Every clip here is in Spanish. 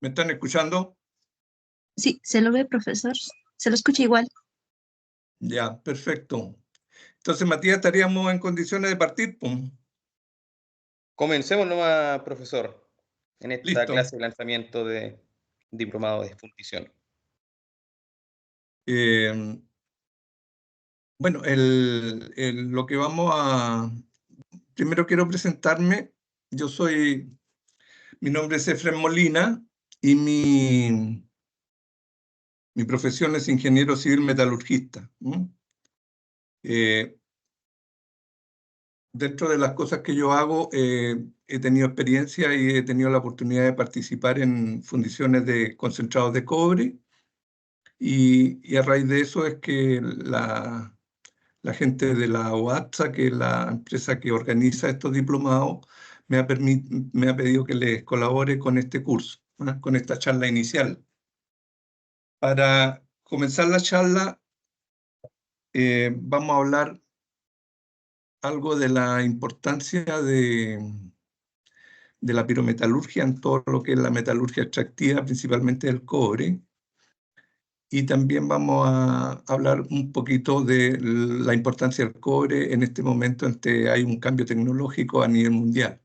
¿Me están escuchando? Sí, se lo ve, profesor. Se lo escucha igual. Ya, perfecto. Entonces, Matías, estaríamos en condiciones de partir, pum. Comencemos nomás, profesor, en esta Listo. clase de lanzamiento de diplomado de fundición. Bueno, lo que vamos a... Primero quiero presentarme. Mi nombre es Efrén Molina y mi profesión es ingeniero civil metalurgista. Dentro de las cosas que yo hago, he tenido experiencia y he tenido la oportunidad de participar en fundiciones de concentrados de cobre, y a raíz de eso es que la gente de la OATSA, que es la empresa que organiza estos diplomados, me ha pedido que les colabore con este curso, con esta charla inicial. Para comenzar la charla, vamos a hablar algo de la importancia de la pirometalurgia en todo lo que es la metalurgia extractiva, principalmente del cobre. Y también vamos a hablar un poquito de la importancia del cobre en este momento en que hay un cambio tecnológico a nivel mundial.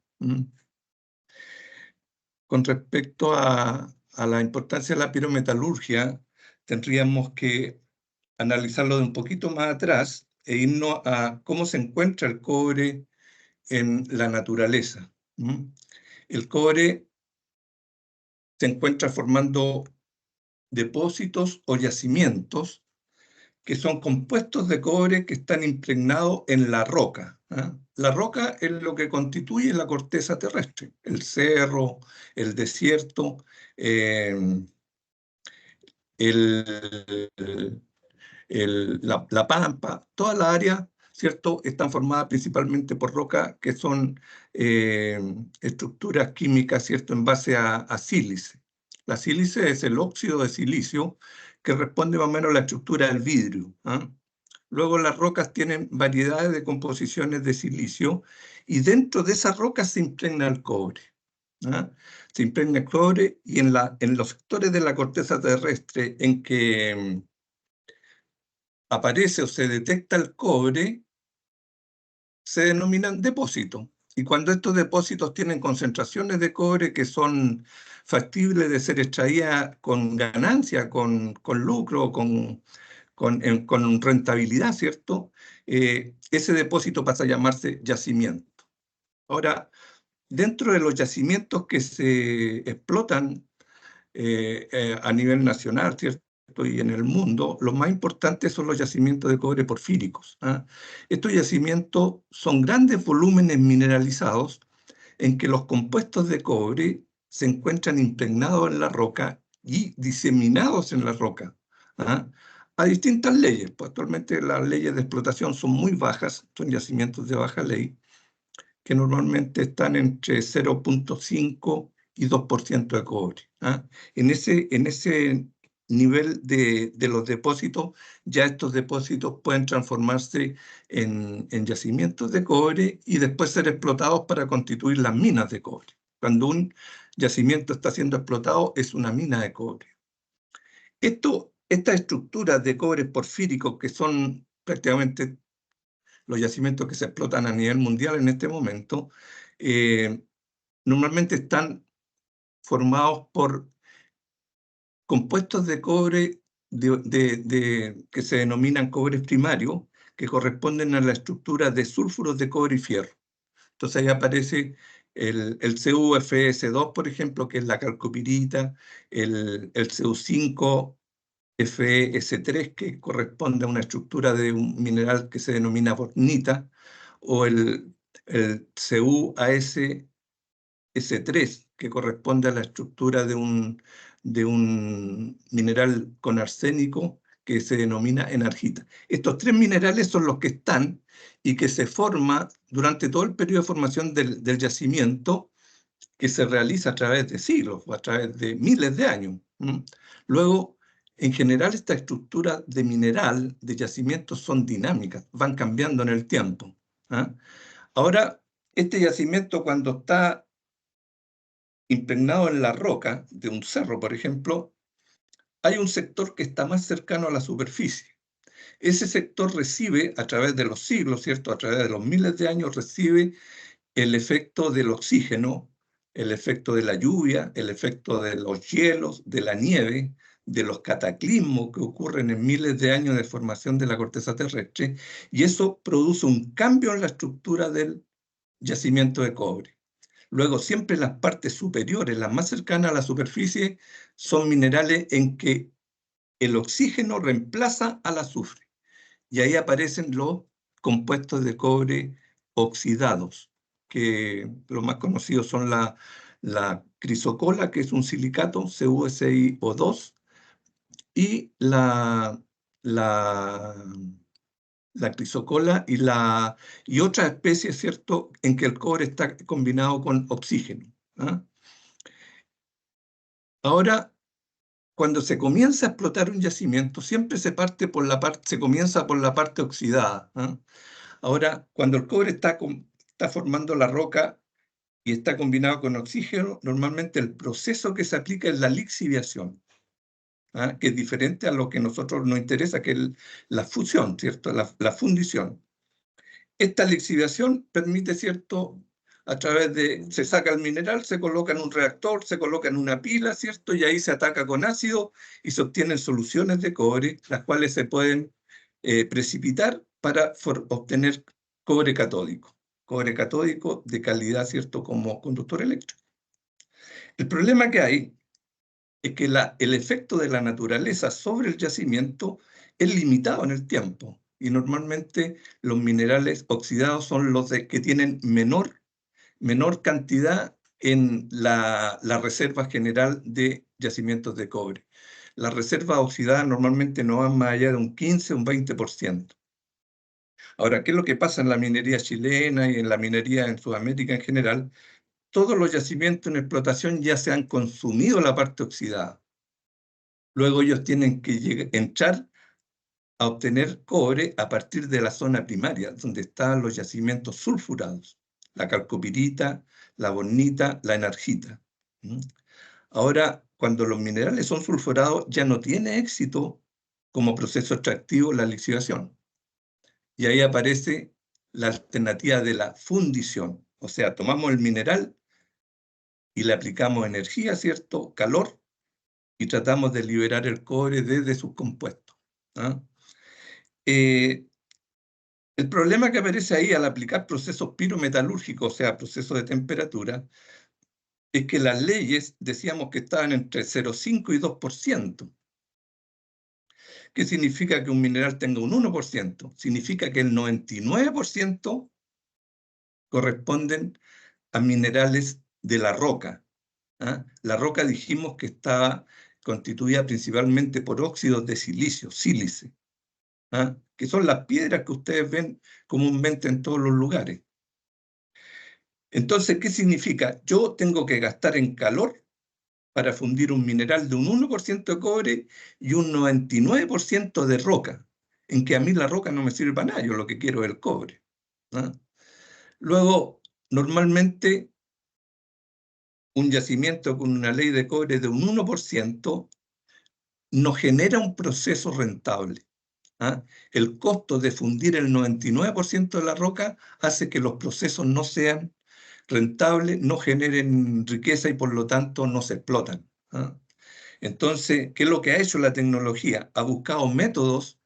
Con respecto a la importancia de la pirometalurgia, tendríamos que analizarlo de un poquito más atrás e irnos a cómo se encuentra el cobre en la naturaleza. El cobre se encuentra formando depósitos o yacimientos que son compuestos de cobre que están impregnados en la roca. La roca es lo que constituye la corteza terrestre, el cerro, el desierto, la pampa, toda la área, ¿cierto?, están formadas principalmente por roca, que son estructuras químicas, ¿cierto?, en base a sílice. La sílice es el óxido de silicio que responde más o menos a la estructura del vidrio. Luego las rocas tienen variedades de composiciones de silicio y dentro de esas rocas se impregna el cobre. Se impregna el cobre, y en los sectores de la corteza terrestre en que aparece o se detecta el cobre, se denominan depósitos. Y cuando estos depósitos tienen concentraciones de cobre que son factibles de ser extraídas con ganancia, con lucro, con rentabilidad, ¿cierto? Ese depósito pasa a llamarse yacimiento. Ahora, dentro de los yacimientos que se explotan a nivel nacional, ¿cierto?, y en el mundo, los más importantes son los yacimientos de cobre porfíricos. Estos yacimientos son grandes volúmenes mineralizados en que los compuestos de cobre se encuentran impregnados en la roca y diseminados en la roca, a distintas leyes. Pues actualmente las leyes de explotación son muy bajas, son yacimientos de baja ley, que normalmente están entre 0.5 y 2% de cobre. En ese nivel de los depósitos, ya estos depósitos pueden transformarse en yacimientos de cobre y después ser explotados para constituir las minas de cobre. Cuando un yacimiento está siendo explotado, es una mina de cobre. Estas estructuras de cobre porfíricos, que son prácticamente los yacimientos que se explotan a nivel mundial en este momento, normalmente están formados por compuestos de cobre que se denominan cobres primarios, que corresponden a la estructura de sulfuros de cobre y fierro. Entonces ahí aparece el CuFS2, por ejemplo, que es la calcopirita, el Cu5FeS3, que corresponde a una estructura de un mineral que se denomina bornita, o el CuAsS3, que corresponde a la estructura de un mineral con arsénico que se denomina enargita. Estos tres minerales son los que están y que se forman durante todo el periodo de formación del yacimiento, que se realiza a través de siglos o a través de miles de años. Luego, en general, esta estructura de mineral, de yacimientos, son dinámicas, van cambiando en el tiempo. Ahora, este yacimiento, cuando está impregnado en la roca de un cerro, por ejemplo, hay un sector que está más cercano a la superficie. Ese sector recibe, a través de los siglos, ¿cierto? A través de los miles de años, recibe el efecto del oxígeno, el efecto de la lluvia, el efecto de los hielos, de la nieve, de los cataclismos que ocurren en miles de años de formación de la corteza terrestre, y eso produce un cambio en la estructura del yacimiento de cobre. Luego, siempre las partes superiores, las más cercanas a la superficie, son minerales en que el oxígeno reemplaza al azufre. Y ahí aparecen los compuestos de cobre oxidados, que los más conocidos son la crisocola, que es un silicato, CuSiO2, y la crisocola y otras especies, ¿cierto?, en que el cobre está combinado con oxígeno. ¿Ah? Ahora, cuando se comienza a explotar un yacimiento, siempre se comienza por la parte oxidada. ¿Ah? Ahora, cuando el cobre está formando la roca y está combinado con oxígeno, normalmente el proceso que se aplica es la lixiviación, ¿ah? Que es diferente a lo que a nosotros nos interesa, que es la fusión, ¿cierto? La fundición. Esta lixiviación permite, ¿cierto?, se saca el mineral, se coloca en un reactor, se coloca en una pila, ¿cierto?, y ahí se ataca con ácido y se obtienen soluciones de cobre, las cuales se pueden precipitar para obtener cobre catódico de calidad, ¿cierto?, como conductor eléctrico. El problema que hay es que el efecto de la naturaleza sobre el yacimiento es limitado en el tiempo, y normalmente los minerales oxidados son los que tienen menor cantidad en la reserva general de yacimientos de cobre. Las reservas oxidadas normalmente no van más allá de un 15 o un 20%. Ahora, ¿qué es lo que pasa en la minería chilena y en la minería en Sudamérica en general? Todos los yacimientos en explotación ya se han consumido la parte oxidada. Luego ellos tienen que entrar a obtener cobre a partir de la zona primaria, donde están los yacimientos sulfurados, la calcopirita, la bornita, la enargita. Ahora, cuando los minerales son sulfurados, ya no tiene éxito como proceso extractivo la lixiviación. Y ahí aparece la alternativa de la fundición. O sea, tomamos el mineral y le aplicamos energía, ¿cierto?, calor, y tratamos de liberar el cobre desde sus compuestos. ¿Ah? El problema que aparece ahí al aplicar procesos pirometalúrgicos, o sea, procesos de temperatura, es que las leyes decíamos que estaban entre 0,5 y 2%. ¿Qué significa que un mineral tenga un 1%? Significa que el 99% corresponden a minerales de la roca. ¿Ah? La roca dijimos que estaba constituida principalmente por óxidos de silicio, sílice, ¿ah? Que son las piedras que ustedes ven comúnmente en todos los lugares. Entonces, ¿qué significa? Yo tengo que gastar en calor para fundir un mineral de un 1% de cobre y un 99% de roca, en que a mí la roca no me sirve para nada, yo lo que quiero es el cobre. ¿Ah? Luego, normalmente, un yacimiento con una ley de cobre de un 1% no genera un proceso rentable. ¿Ah? El costo de fundir el 99% de la roca hace que los procesos no sean rentables, no generen riqueza y por lo tanto no se explotan. ¿Ah? Entonces, ¿qué es lo que ha hecho la tecnología? Ha buscado métodos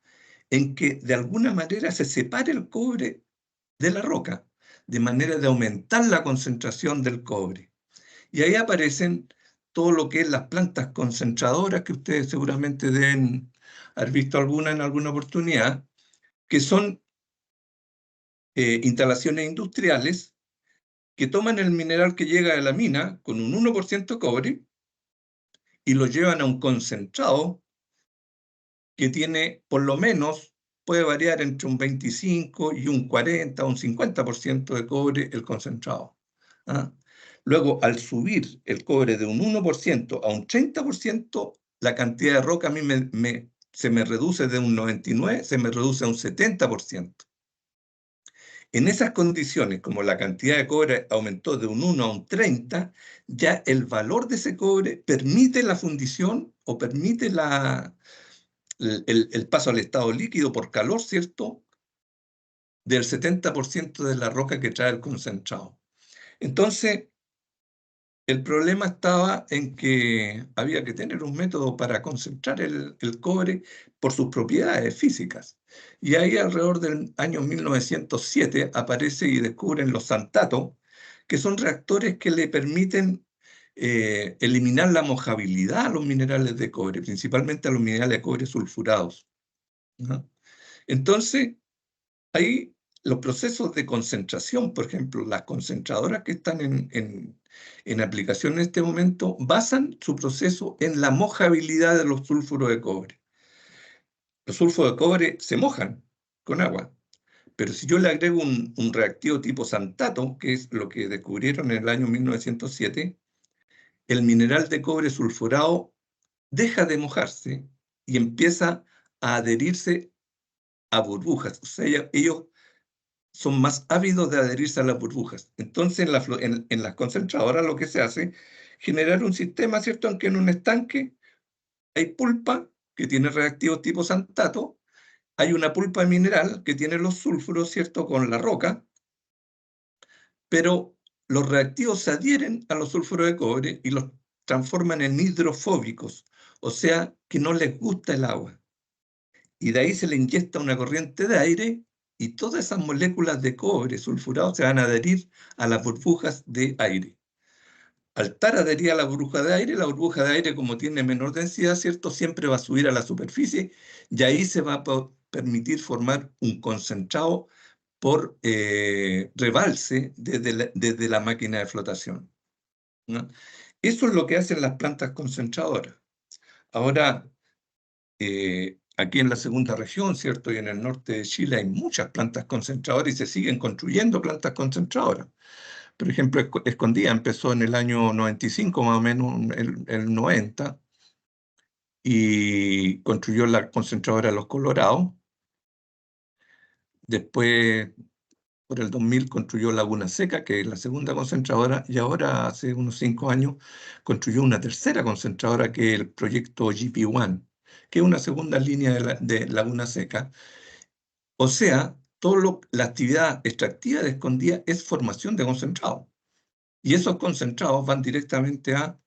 en que de alguna manera se separe el cobre de la roca, de manera de aumentar la concentración del cobre. Y ahí aparecen todo lo que es las plantas concentradoras, que ustedes seguramente deben haber visto alguna en alguna oportunidad, que son instalaciones industriales que toman el mineral que llega de la mina con un 1% de cobre y lo llevan a un concentrado que tiene, por lo menos, puede variar entre un 25 y un 40 o un 50% de cobre el concentrado. ¿Ah? Luego, al subir el cobre de un 1% a un 30%, la cantidad de roca a mí se me reduce de un 99%, se me reduce a un 70%. En esas condiciones, como la cantidad de cobre aumentó de un 1 a un 30, ya el valor de ese cobre permite la fundición o permite el paso al estado líquido por calor, ¿cierto?, del 70% de la roca que trae el concentrado. Entonces, el problema estaba en que había que tener un método para concentrar el cobre por sus propiedades físicas. Y ahí alrededor del año 1907 aparece y descubren los santato, que son reactores que le permiten eliminar la mojabilidad a los minerales de cobre, principalmente a los minerales de cobre sulfurados, ¿no? Entonces, ahí los procesos de concentración, por ejemplo, las concentradoras que están en aplicación en este momento, basan su proceso en la mojabilidad de los sulfuros de cobre. Los sulfuros de cobre se mojan con agua, pero si yo le agrego un reactivo tipo santato, que es lo que descubrieron en el año 1907, el mineral de cobre sulfurado deja de mojarse y empieza a adherirse a burbujas. O sea, ellos son más ávidos de adherirse a las burbujas. Entonces, en las concentradoras lo que se hace es generar un sistema, ¿cierto?, en que en un estanque hay pulpa que tiene reactivos tipo santato, hay una pulpa mineral que tiene los sulfuros, ¿cierto?, con la roca, pero los reactivos se adhieren a los sulfuros de cobre y los transforman en hidrofóbicos, o sea, que no les gusta el agua. Y de ahí se le inyecta una corriente de aire y todas esas moléculas de cobre sulfurado se van a adherir a las burbujas de aire. Al estar adherida a la burbuja de aire, como tiene menor densidad, ¿cierto?, siempre va a subir a la superficie y ahí se va a permitir formar un concentrado por rebalse desde la máquina de flotación, ¿no? Eso es lo que hacen las plantas concentradoras. Ahora, aquí en la segunda región, ¿cierto?, y en el norte de Chile hay muchas plantas concentradoras y se siguen construyendo plantas concentradoras. Por ejemplo, Escondida empezó en el año 95, más o menos, el 90, y construyó la concentradora Los Colorados. Después, por el 2000, construyó Laguna Seca, que es la segunda concentradora, y ahora, hace unos 5 años, construyó una tercera concentradora, que es el proyecto GP1, que es una segunda línea de Laguna Seca. O sea, la actividad extractiva de Escondida es formación de concentrados. Y esos concentrados van directamente a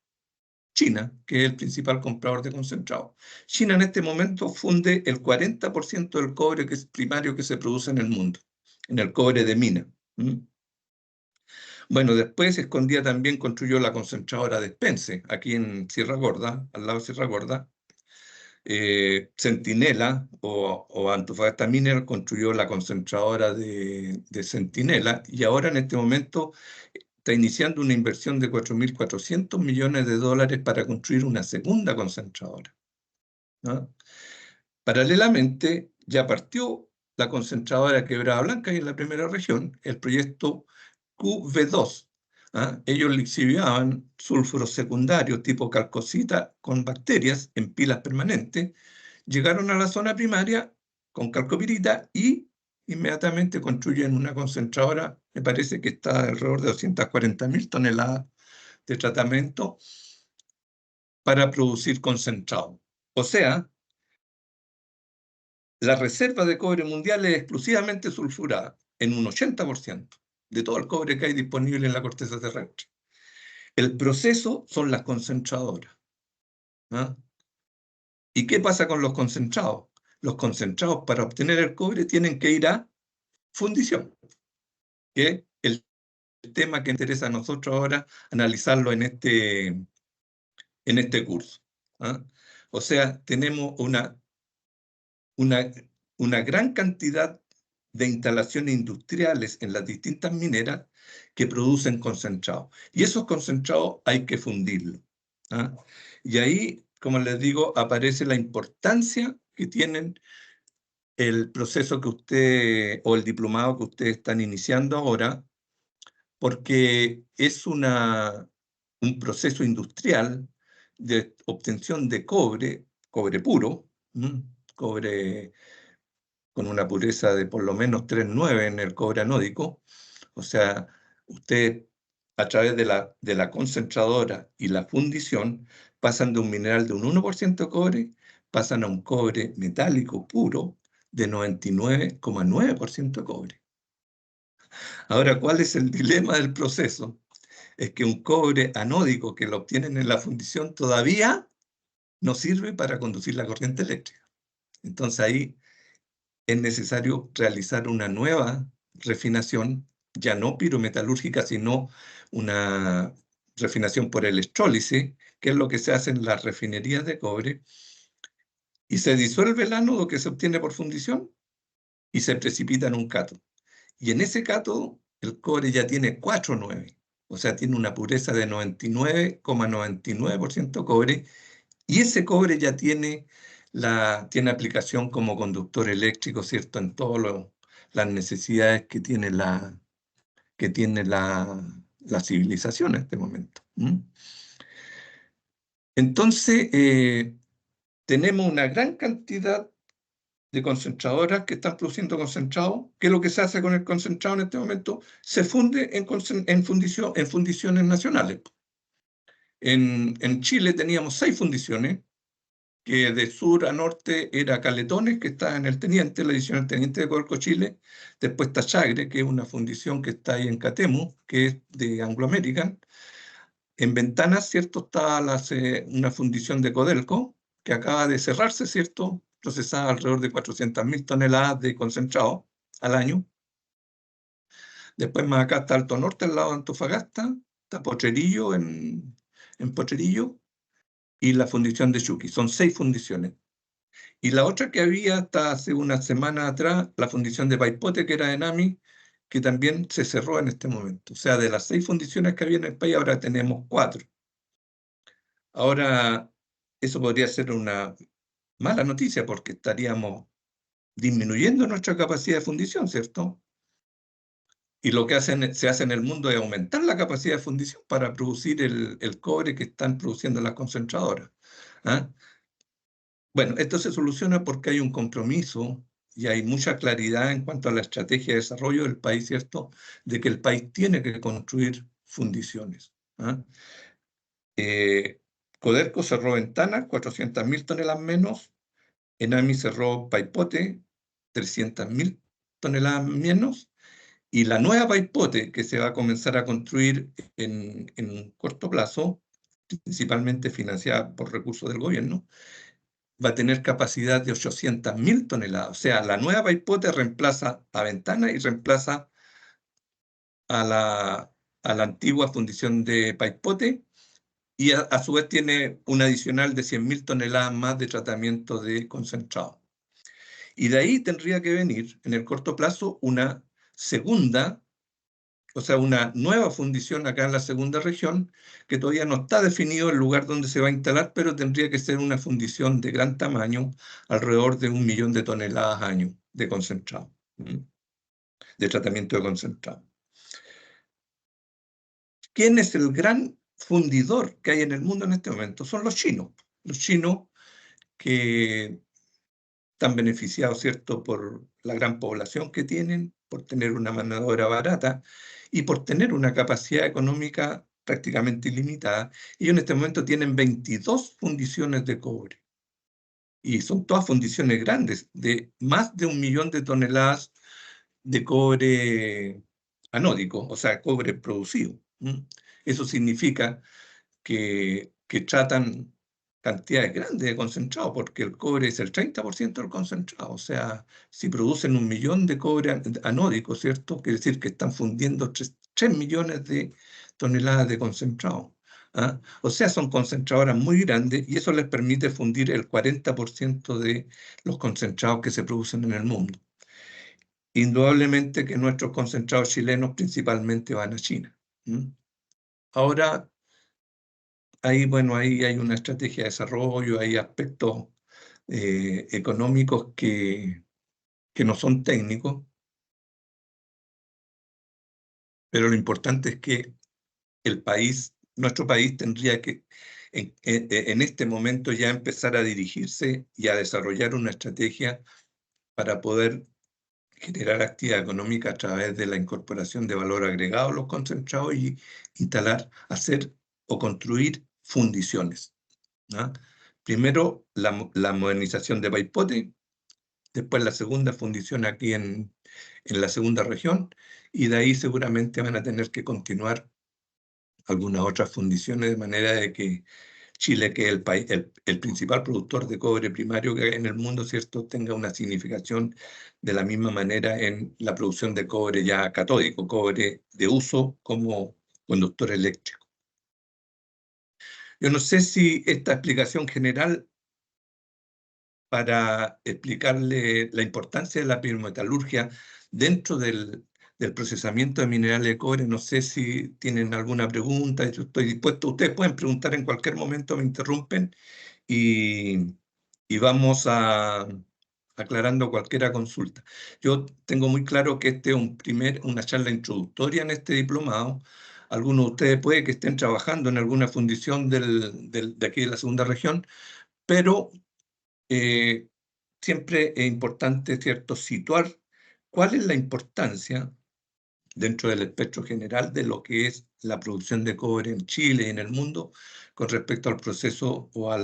China, que es el principal comprador de concentrados. China en este momento funde el 40% del cobre que es primario que se produce en el mundo, en el cobre de mina. Bueno, después Escondida también construyó la concentradora de Spence, aquí en Sierra Gorda, al lado de Sierra Gorda. Centinela o Antofagasta Miner construyó la concentradora de Centinela y ahora en este momento está iniciando una inversión de 4.400 millones de dólares para construir una segunda concentradora, ¿no? Paralelamente, ya partió la concentradora Quebrada Blanca y en la primera región, el proyecto QV2. Ellos lixiviaban sulfuros secundarios tipo calcosita con bacterias en pilas permanentes, llegaron a la zona primaria con calcopirita y inmediatamente construyen una concentradora, me parece que está alrededor de 240.000 toneladas de tratamiento para producir concentrado. O sea, la reserva de cobre mundial es exclusivamente sulfurada, en un 80% de todo el cobre que hay disponible en la corteza terrestre. El proceso son las concentradoras, ¿no? ¿Y qué pasa con los concentrados? Los concentrados para obtener el cobre tienen que ir a fundición, que es el tema que interesa a nosotros ahora analizarlo en este curso. O sea, tenemos una gran cantidad de instalaciones industriales en las distintas mineras que producen concentrados. Y esos concentrados hay que fundirlos. Y ahí, como les digo, aparece la importancia que tienen el proceso que usted, o el diplomado que ustedes están iniciando ahora, porque es un proceso industrial de obtención de cobre puro, cobre con una pureza de por lo menos 3,9 en el cobre anódico. O sea, usted a través de la concentradora y la fundición pasan de un mineral de un 1% de cobre, pasan a un cobre metálico puro de 99,9% de cobre. Ahora, ¿cuál es el dilema del proceso? Es que un cobre anódico que lo obtienen en la fundición todavía no sirve para conducir la corriente eléctrica. Entonces ahí es necesario realizar una nueva refinación, ya no pirometalúrgica, sino una refinación por electrólisis, que es lo que se hace en las refinerías de cobre, y se disuelve el ánodo que se obtiene por fundición y se precipita en un cátodo. Y en ese cátodo el cobre ya tiene 4,9, o sea, tiene una pureza de 99,99% cobre, y ese cobre ya tiene aplicación como conductor eléctrico, ¿cierto? En todas las necesidades que tiene la civilización en este momento. Entonces, tenemos una gran cantidad de concentradoras que están produciendo concentrado. ¿Qué es lo que se hace con el concentrado en este momento? Se funde en fundiciones nacionales. En Chile teníamos 6 fundiciones, que de sur a norte era Caletones, que está en el Teniente, la edición del Teniente de Codelco, Chile. Después está Chagre, que es una fundición que está ahí en Catemu, que es de Anglo American. En Ventanas, ¿cierto? Está una fundición de Codelco, que acaba de cerrarse, ¿cierto? Procesaba alrededor de 400.000 toneladas de concentrado al año. Después más acá está Alto Norte, al lado de Antofagasta. Está Potrerillo en Potrerillo. Y la fundición de Chuqui. Son 6 fundiciones. Y la otra que había hasta hace una semana atrás, la fundición de Paipote, que era de NAMI, que también se cerró en este momento. O sea, de las 6 fundiciones que había en el país, ahora tenemos 4. Ahora, eso podría ser una mala noticia porque estaríamos disminuyendo nuestra capacidad de fundición, ¿cierto? Y lo que se hace en el mundo es aumentar la capacidad de fundición para producir el cobre que están produciendo las concentradoras. ¿Ah? Bueno, esto se soluciona porque hay un compromiso y hay mucha claridad en cuanto a la estrategia de desarrollo del país, ¿cierto? De que el país tiene que construir fundiciones. ¿Ah? Codelco cerró Ventanas, 400.000 toneladas menos. Enami cerró Paipote, 300.000 toneladas menos. Y la nueva Paipote, que se va a comenzar a construir en un corto plazo, principalmente financiada por recursos del gobierno, va a tener capacidad de 800.000 toneladas. O sea, la nueva Paipote reemplaza a Ventana y reemplaza a la antigua fundición de Paipote, y a su vez tiene un adicional de 100.000 toneladas más de tratamiento de concentrado. Y de ahí tendría que venir, en el corto plazo, una segunda, o sea, una nueva fundición acá en la segunda región, que todavía no está definido el lugar donde se va a instalar, pero tendría que ser una fundición de gran tamaño, alrededor de 1 millón de toneladas año de concentrado, de tratamiento de concentrado. ¿Quién es el gran fundidor que hay en el mundo en este momento? Son los chinos. Los chinos que están beneficiados, ¿cierto?, por la gran población que tienen, por tener una mano de obra barata y por tener una capacidad económica prácticamente ilimitada. Ellos en este momento tienen 22 fundiciones de cobre. Y son todas fundiciones grandes, de más de 1 millón de toneladas de cobre anódico, o sea, cobre producido. Eso significa que tratan cantidades grandes de concentrado, porque el cobre es el 30% del concentrado. O sea, si producen 1 millón de cobre anódico, ¿cierto? Quiere decir que están fundiendo 3 millones de toneladas de concentrado. ¿Ah? O sea, son concentradoras muy grandes y eso les permite fundir el 40% de los concentrados que se producen en el mundo. Indudablemente que nuestros concentrados chilenos principalmente van a China. Ahora, ahí, bueno, ahí hay una estrategia de desarrollo, hay aspectos económicos que no son técnicos, pero lo importante es que nuestro país tendría que en este momento ya empezar a dirigirse y a desarrollar una estrategia para poder generar actividad económica a través de la incorporación de valor agregado a los concentrados y instalar, hacer o construir fundiciones, ¿no? Primero, la modernización de Paipote, después la segunda fundición aquí en la segunda región, y de ahí seguramente van a tener que continuar algunas otras fundiciones, de manera de que Chile, que es el principal productor de cobre primario que hay en el mundo, ¿cierto?, tenga una significación de la misma manera en la producción de cobre ya catódico, cobre de uso como conductor eléctrico. Yo no sé si esta explicación general para explicarle la importancia de la pirometalurgia dentro del procesamiento de minerales de cobre, no sé si tienen alguna pregunta. Yo estoy dispuesto, ustedes pueden preguntar en cualquier momento, me interrumpen y vamos aclarando cualquier consulta. Yo tengo muy claro que este es una charla introductoria en este diplomado. Algunos de ustedes puede que estén trabajando en alguna fundición de aquí de la segunda región, pero siempre es importante, ¿cierto?, situar cuál es la importancia dentro del espectro general de lo que es la producción de cobre en Chile y en el mundo con respecto al proceso o a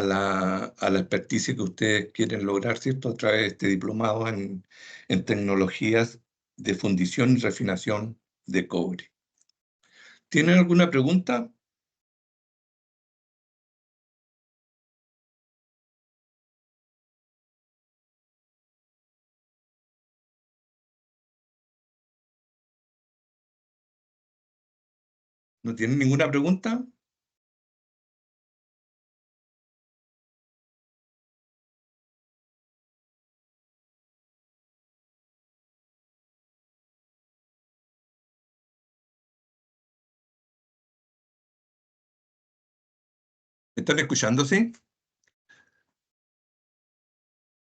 la experticia que ustedes quieren lograr, ¿cierto?, a través de este diplomado en tecnologías de fundición y refinación de cobre. ¿Tienen alguna pregunta? ¿No tienen ninguna pregunta? ¿Me están escuchando, sí?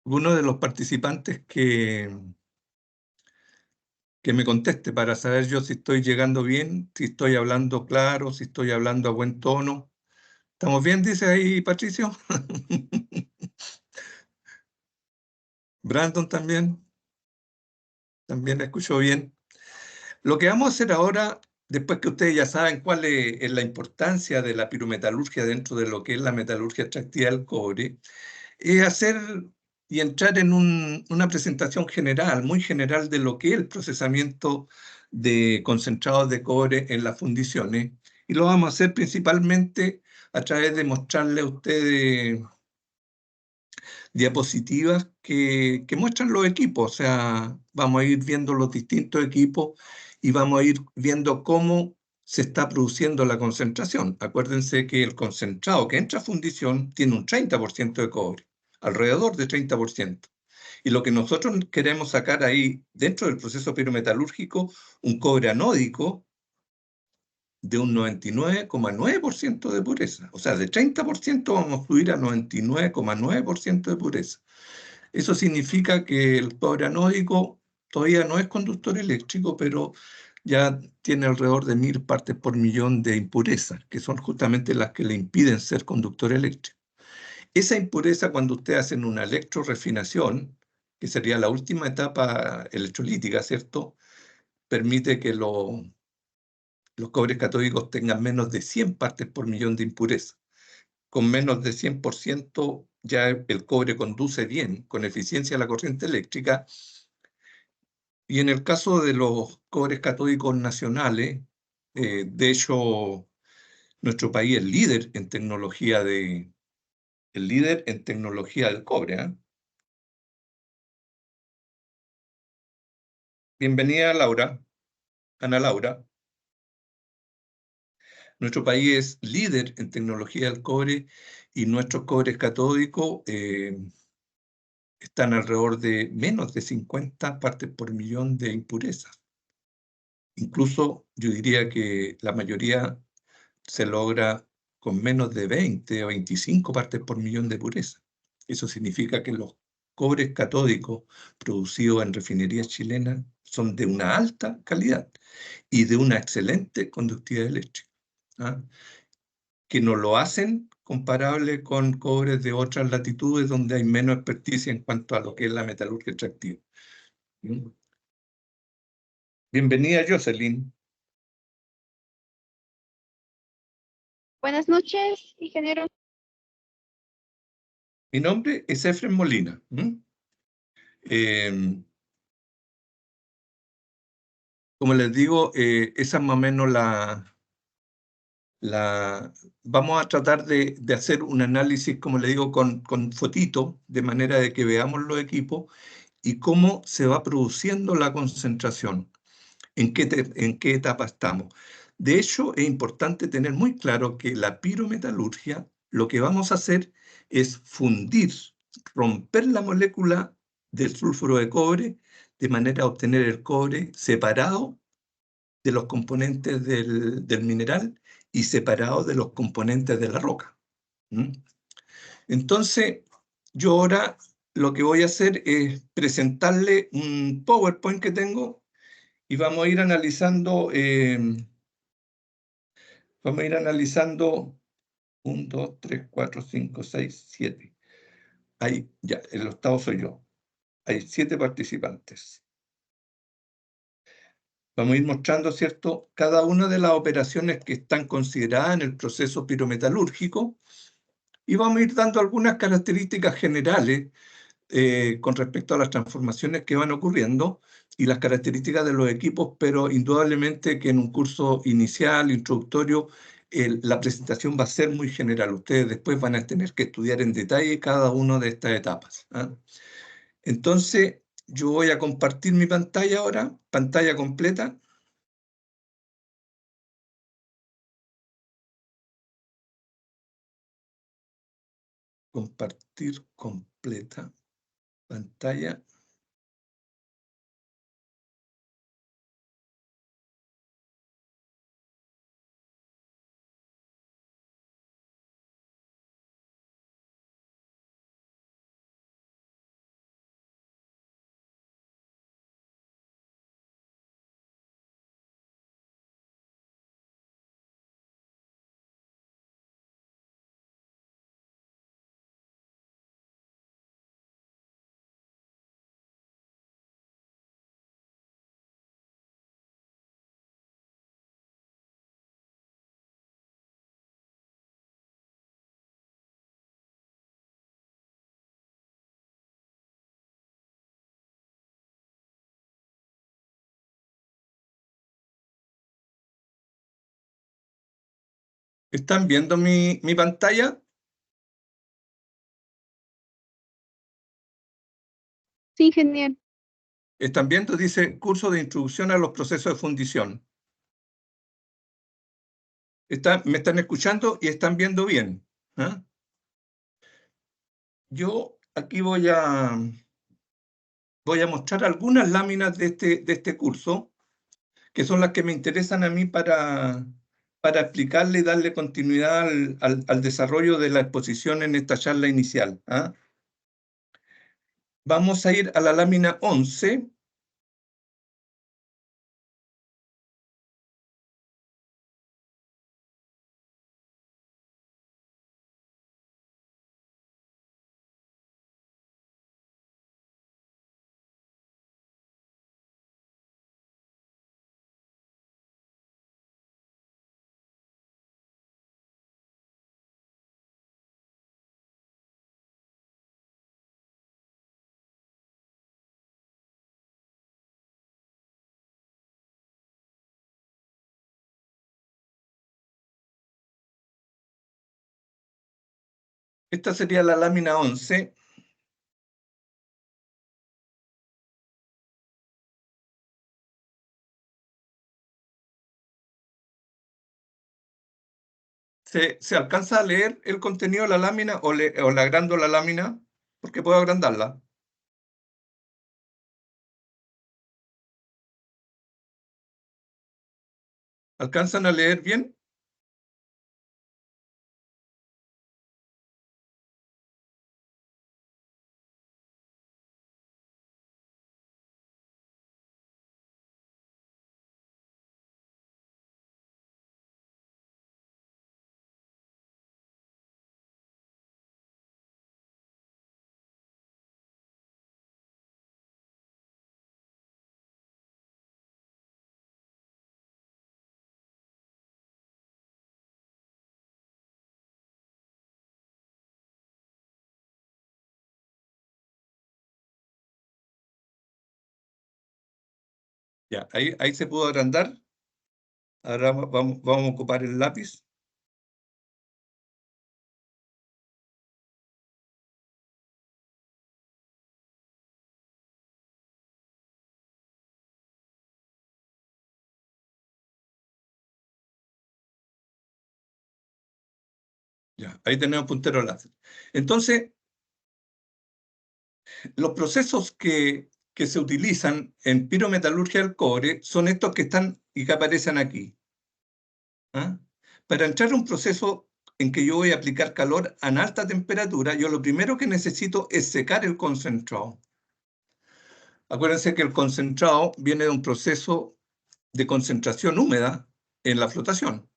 Uno de los participantes que me conteste para saber yo si estoy llegando bien, si estoy hablando claro, si estoy hablando a buen tono. ¿Estamos bien, dice ahí Patricio? Brandon también. También la escucho bien. Lo que vamos a hacer ahora, después que ustedes ya saben cuál es la importancia de la pirometalurgia dentro de lo que es la metalurgia extractiva del cobre, es hacer y entrar en una presentación general, muy general, de lo que es el procesamiento de concentrados de cobre en las fundiciones. Y lo vamos a hacer principalmente a través de mostrarle a ustedes diapositivas que muestran los equipos. O sea, vamos a ir viendo los distintos equipos y vamos a ir viendo cómo se está produciendo la concentración. Acuérdense que el concentrado que entra a fundición tiene un 30% de cobre, alrededor de 30%. Y lo que nosotros queremos sacar ahí, dentro del proceso pirometalúrgico, un cobre anódico de un 99,9% de pureza. O sea, de 30% vamos a subir a 99,9% de pureza. Eso significa que el cobre anódico todavía no es conductor eléctrico, pero ya tiene alrededor de 1000 partes por millón de impurezas, que son justamente las que le impiden ser conductor eléctrico. Esa impureza, cuando ustedes hacen una electrorefinación, que sería la última etapa electrolítica, ¿cierto?, permite que los cobres catódicos tengan menos de 100 partes por millón de impureza. Con menos de 100% ya el cobre conduce bien, con eficiencia, la corriente eléctrica. Y en el caso de los cobres catódicos nacionales, de hecho, nuestro país es líder en tecnología del cobre, ¿eh? Bienvenida, Laura, Ana Laura. Nuestro país es líder en tecnología del cobre y nuestros cobres catódicos están alrededor de menos de 50 partes por millón de impurezas. Incluso yo diría que la mayoría se logra con menos de 20 o 25 partes por millón de pureza. Eso significa que los cobres catódicos producidos en refinerías chilenas son de una alta calidad y de una excelente conductividad eléctrica, ¿ah? Que no lo hacen comparable con cobres de otras latitudes donde hay menos experticia en cuanto a lo que es la metalurgia extractiva. ¿Mm? Bienvenida, Jocelyn. Buenas noches, ingeniero. Mi nombre es Efren Molina. Como les digo, esa es más o menos vamos a tratar de hacer un análisis, como le digo, con fotito, de manera de que veamos los equipos y cómo se va produciendo la concentración, en qué etapa estamos. De hecho, es importante tener muy claro que la pirometalurgia, lo que vamos a hacer es fundir, romper la molécula del sulfuro de cobre, de manera a obtener el cobre separado de los componentes del mineral y separado de los componentes de la roca. Entonces, yo ahora lo que voy a hacer es presentarle un PowerPoint que tengo y vamos a ir analizando, 1, 2, 3, 4, 5, 6, 7. Ahí, ya, el octavo soy yo. Hay 7 participantes. Vamos a ir mostrando, ¿cierto?, cada una de las operaciones que están consideradas en el proceso pirometalúrgico y vamos a ir dando algunas características generales con respecto a las transformaciones que van ocurriendo y las características de los equipos, pero indudablemente que en un curso inicial, introductorio, la presentación va a ser muy general. Ustedes después van a tener que estudiar en detalle cada una de estas etapas. Entonces, yo voy a compartir mi pantalla ahora, pantalla completa. Compartir completa pantalla. ¿Están viendo mi pantalla? Sí, genial. ¿Están viendo? Dice curso de introducción a los procesos de fundición. ¿Me están escuchando y están viendo bien? Yo aquí voy a mostrar algunas láminas de este curso, que son las que me interesan a mí para explicarle y darle continuidad al desarrollo de la exposición en esta charla inicial. Vamos a ir a la lámina 11. Esta sería la lámina 11. ¿Se alcanza a leer el contenido de la lámina o le agrando la lámina? Porque puedo agrandarla. ¿Alcanzan a leer bien? Ya, ahí se pudo agrandar. Ahora vamos a ocupar el lápiz. Ya, ahí tenemos puntero láser. Entonces, los procesos que se utilizan en pirometalurgia del cobre son estos que están y que aparecen aquí. ¿Ah? Para entrar a un proceso en que yo voy a aplicar calor a alta temperatura, yo lo primero que necesito es secar el concentrado. Acuérdense que el concentrado viene de un proceso de concentración húmeda en la flotación.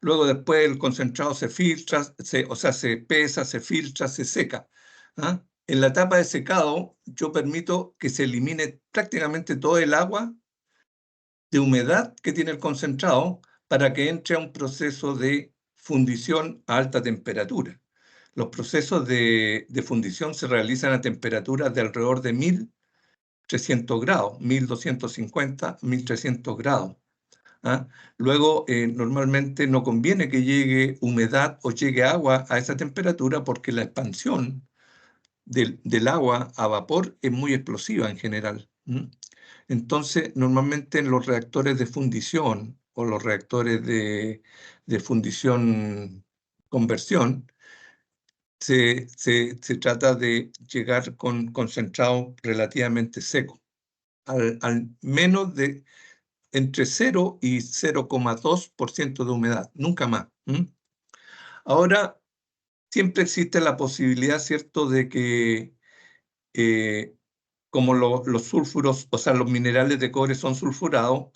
Luego después el concentrado se filtra, se pesa, se filtra, se seca. ¿Ah? En la etapa de secado yo permito que se elimine prácticamente todo el agua de humedad que tiene el concentrado para que entre a un proceso de fundición a alta temperatura. Los procesos de fundición se realizan a temperaturas de alrededor de 1300 grados, 1250, 1300 grados. ¿Ah? Luego, normalmente no conviene que llegue humedad o llegue agua a esa temperatura porque la expansión del agua a vapor es muy explosiva en general. Entonces, normalmente en los reactores de fundición o los reactores de fundición conversión, se trata de llegar con concentrado relativamente seco, al menos de entre 0 y 0,2% de humedad, nunca más. Ahora, siempre existe la posibilidad, ¿cierto?, de que como los sulfuros, o sea, los minerales de cobre son sulfurados,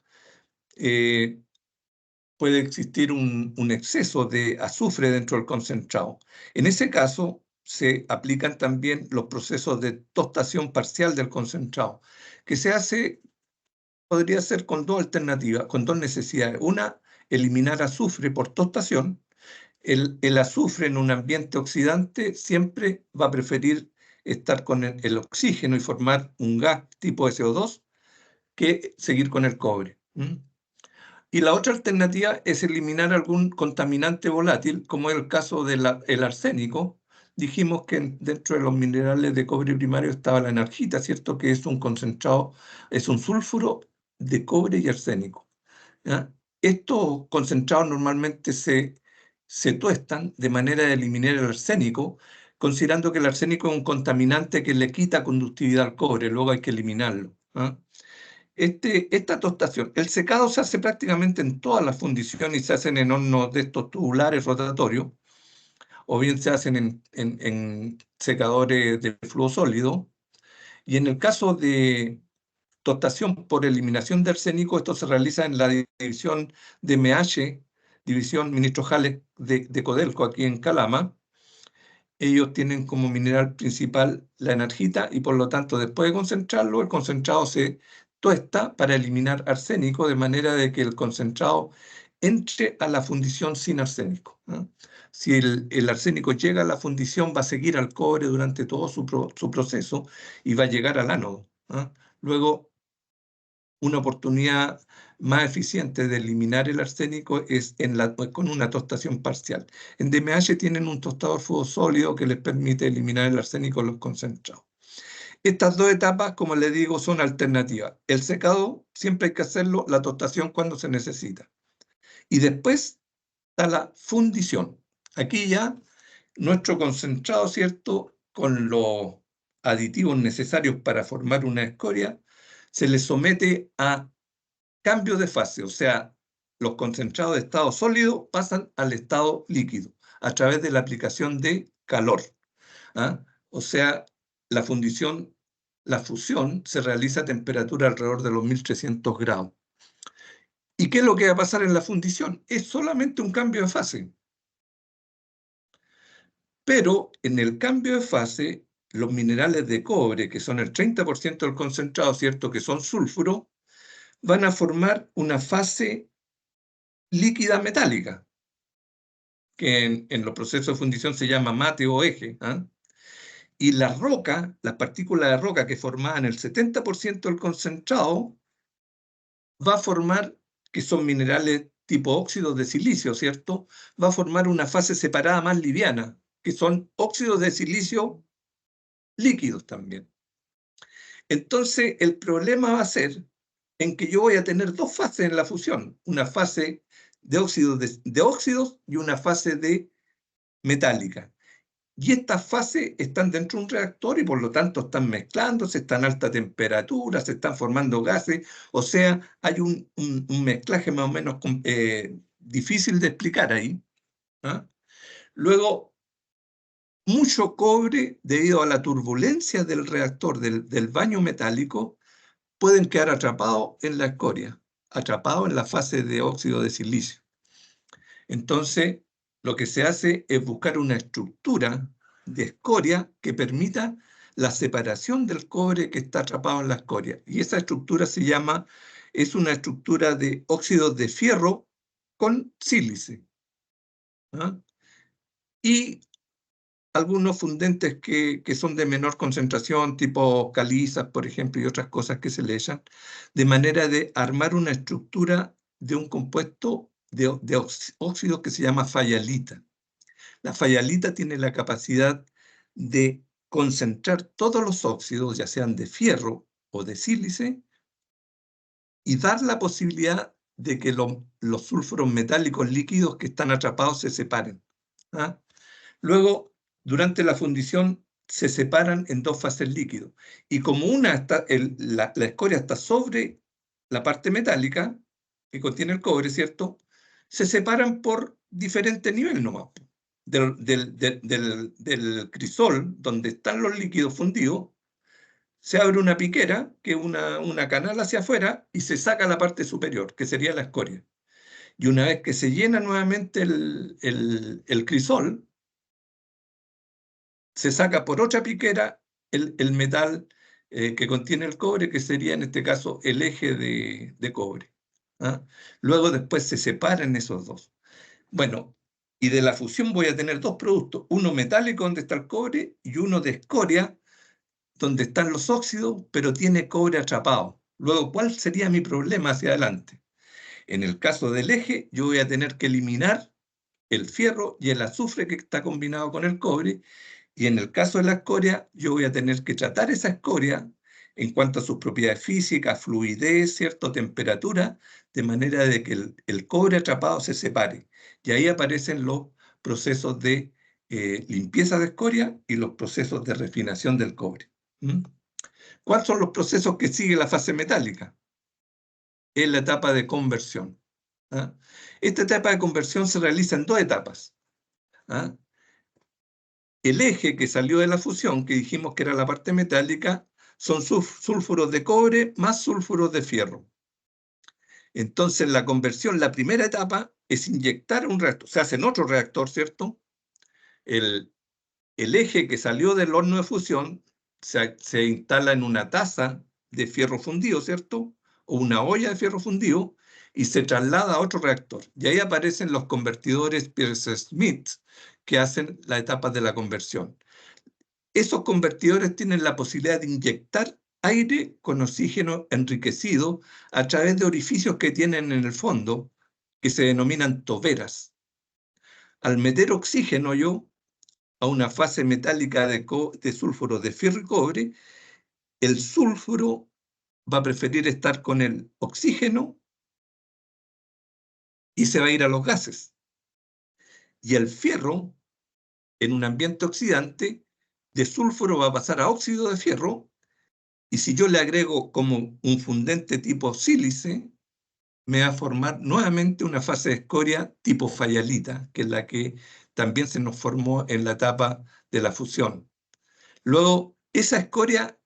puede existir un exceso de azufre dentro del concentrado. En ese caso, se aplican también los procesos de tostación parcial del concentrado, que se hace, podría ser con dos alternativas, con dos necesidades. Una, eliminar azufre por tostación. El azufre en un ambiente oxidante siempre va a preferir estar con el oxígeno y formar un gas tipo SO2 que seguir con el cobre. Y la otra alternativa es eliminar algún contaminante volátil, como es el caso del arsénico. Dijimos que dentro de los minerales de cobre primario estaba la enargita, ¿cierto? Que es un concentrado, es un sulfuro de cobre y arsénico. ¿Ya? Estos concentrados normalmente se tuestan de manera de eliminar el arsénico, considerando que el arsénico es un contaminante que le quita conductividad al cobre, luego hay que eliminarlo. ¿Ah? Esta tostación, el secado se hace prácticamente en todas las fundiciones y se hacen en hornos de estos tubulares rotatorios, o bien se hacen en secadores de flujo sólido. Y en el caso de tostación por eliminación de arsénico, esto se realiza en la división de MH, división Ministro-Jales de Codelco, aquí en Calama. Ellos tienen como mineral principal la enargita y por lo tanto después de concentrarlo, el concentrado se tuesta para eliminar arsénico de manera de que el concentrado entre a la fundición sin arsénico. Si el arsénico llega a la fundición, va a seguir al cobre durante todo su proceso y va a llegar al ánodo. Luego, una oportunidad más eficiente de eliminar el arsénico es con una tostación parcial. En DMH tienen un tostador fuego sólido que les permite eliminar el arsénico en los concentrados. Estas dos etapas, como les digo, son alternativas. El secado siempre hay que hacerlo, la tostación cuando se necesita. Y después está la fundición. Aquí ya nuestro concentrado, ¿cierto?, con los aditivos necesarios para formar una escoria, se le somete a cambio de fase, o sea, los concentrados de estado sólido pasan al estado líquido a través de la aplicación de calor. O sea, la fusión se realiza a temperatura alrededor de los 1300 grados. ¿Y qué es lo que va a pasar en la fundición? Es solamente un cambio de fase. Pero en el cambio de fase, los minerales de cobre, que son el 30% del concentrado, ¿cierto?, que son sulfuro, van a formar una fase líquida metálica, que en los procesos de fundición se llama mate o eje. Y la roca, las partículas de roca que formaban el 70% del concentrado, va a formar, que son minerales tipo óxidos de silicio, ¿cierto? Va a formar una fase separada más liviana, que son óxidos de silicio líquidos también. Entonces, el problema va a ser en que yo voy a tener dos fases en la fusión, una fase de óxidos y una fase de metálica. Y estas fases están dentro de un reactor y por lo tanto están mezclándose, están a alta temperatura, se están formando gases, o sea, hay un mezclaje más o menos difícil de explicar ahí. ¿Ah? Luego, mucho cobre, debido a la turbulencia del reactor, del baño metálico, pueden quedar atrapados en la escoria, atrapados en la fase de óxido de silicio. Entonces, lo que se hace es buscar una estructura de escoria que permita la separación del cobre que está atrapado en la escoria. Y esa estructura es una estructura de óxidos de fierro con sílice. ¿Ah? Y algunos fundentes que son de menor concentración, tipo calizas, por ejemplo, y otras cosas que se le echan, de manera de armar una estructura de un compuesto de óxido que se llama fayalita. La fayalita tiene la capacidad de concentrar todos los óxidos, ya sean de fierro o de sílice, y dar la posibilidad de que los sulfuros metálicos líquidos que están atrapados se separen. ¿Ah? Luego, durante la fundición, se separan en dos fases líquidos. Y como la escoria está sobre la parte metálica, que contiene el cobre, ¿cierto? Se separan por diferente nivel nomás. Del crisol, donde están los líquidos fundidos, se abre una piquera, que es una canal hacia afuera, y se saca la parte superior, que sería la escoria. Y una vez que se llena nuevamente el crisol, se saca por otra piquera el metal que contiene el cobre, que sería en este caso el eje de cobre. ¿Ah? Luego después se separan esos dos. Bueno, y de la fusión voy a tener dos productos, uno metálico donde está el cobre y uno de escoria donde están los óxidos, pero tiene cobre atrapado. Luego, ¿cuál sería mi problema hacia adelante? En el caso del eje, yo voy a tener que eliminar el fierro y el azufre que está combinado con el cobre, y en el caso de la escoria, yo voy a tener que tratar esa escoria en cuanto a sus propiedades físicas, fluidez, ¿cierto? Temperatura, de manera de que el cobre atrapado se separe. Y ahí aparecen los procesos de limpieza de escoria y los procesos de refinación del cobre. ¿Mm? ¿Cuáles son los procesos que sigue la fase metálica? Es la etapa de conversión. ¿Ah? Esta etapa de conversión se realiza en dos etapas. ¿Ah? El eje que salió de la fusión, que dijimos que era la parte metálica, son sulfuros de cobre más sulfuros de fierro. Entonces, la conversión, la primera etapa, es inyectar un reactor. Se hace en otro reactor, ¿cierto? El eje que salió del horno de fusión se instala en una taza de fierro fundido, ¿cierto? O una olla de fierro fundido, y se traslada a otro reactor. Y ahí aparecen los convertidores Peirce-Smith, que hacen la etapa de la conversión. Esos convertidores tienen la posibilidad de inyectar aire con oxígeno enriquecido a través de orificios que tienen en el fondo, que se denominan toberas. Al meter oxígeno yo a una fase metálica de sulfuro de fierro y cobre, el sulfuro va a preferir estar con el oxígeno y se va a ir a los gases. Y el fierro, en un ambiente oxidante, de sulfuro va a pasar a óxido de fierro, y si yo le agrego como un fundente tipo sílice, me va a formar nuevamente una fase de escoria tipo fayalita, que es la que también se nos formó en la etapa de la fusión. Luego, esa escoria,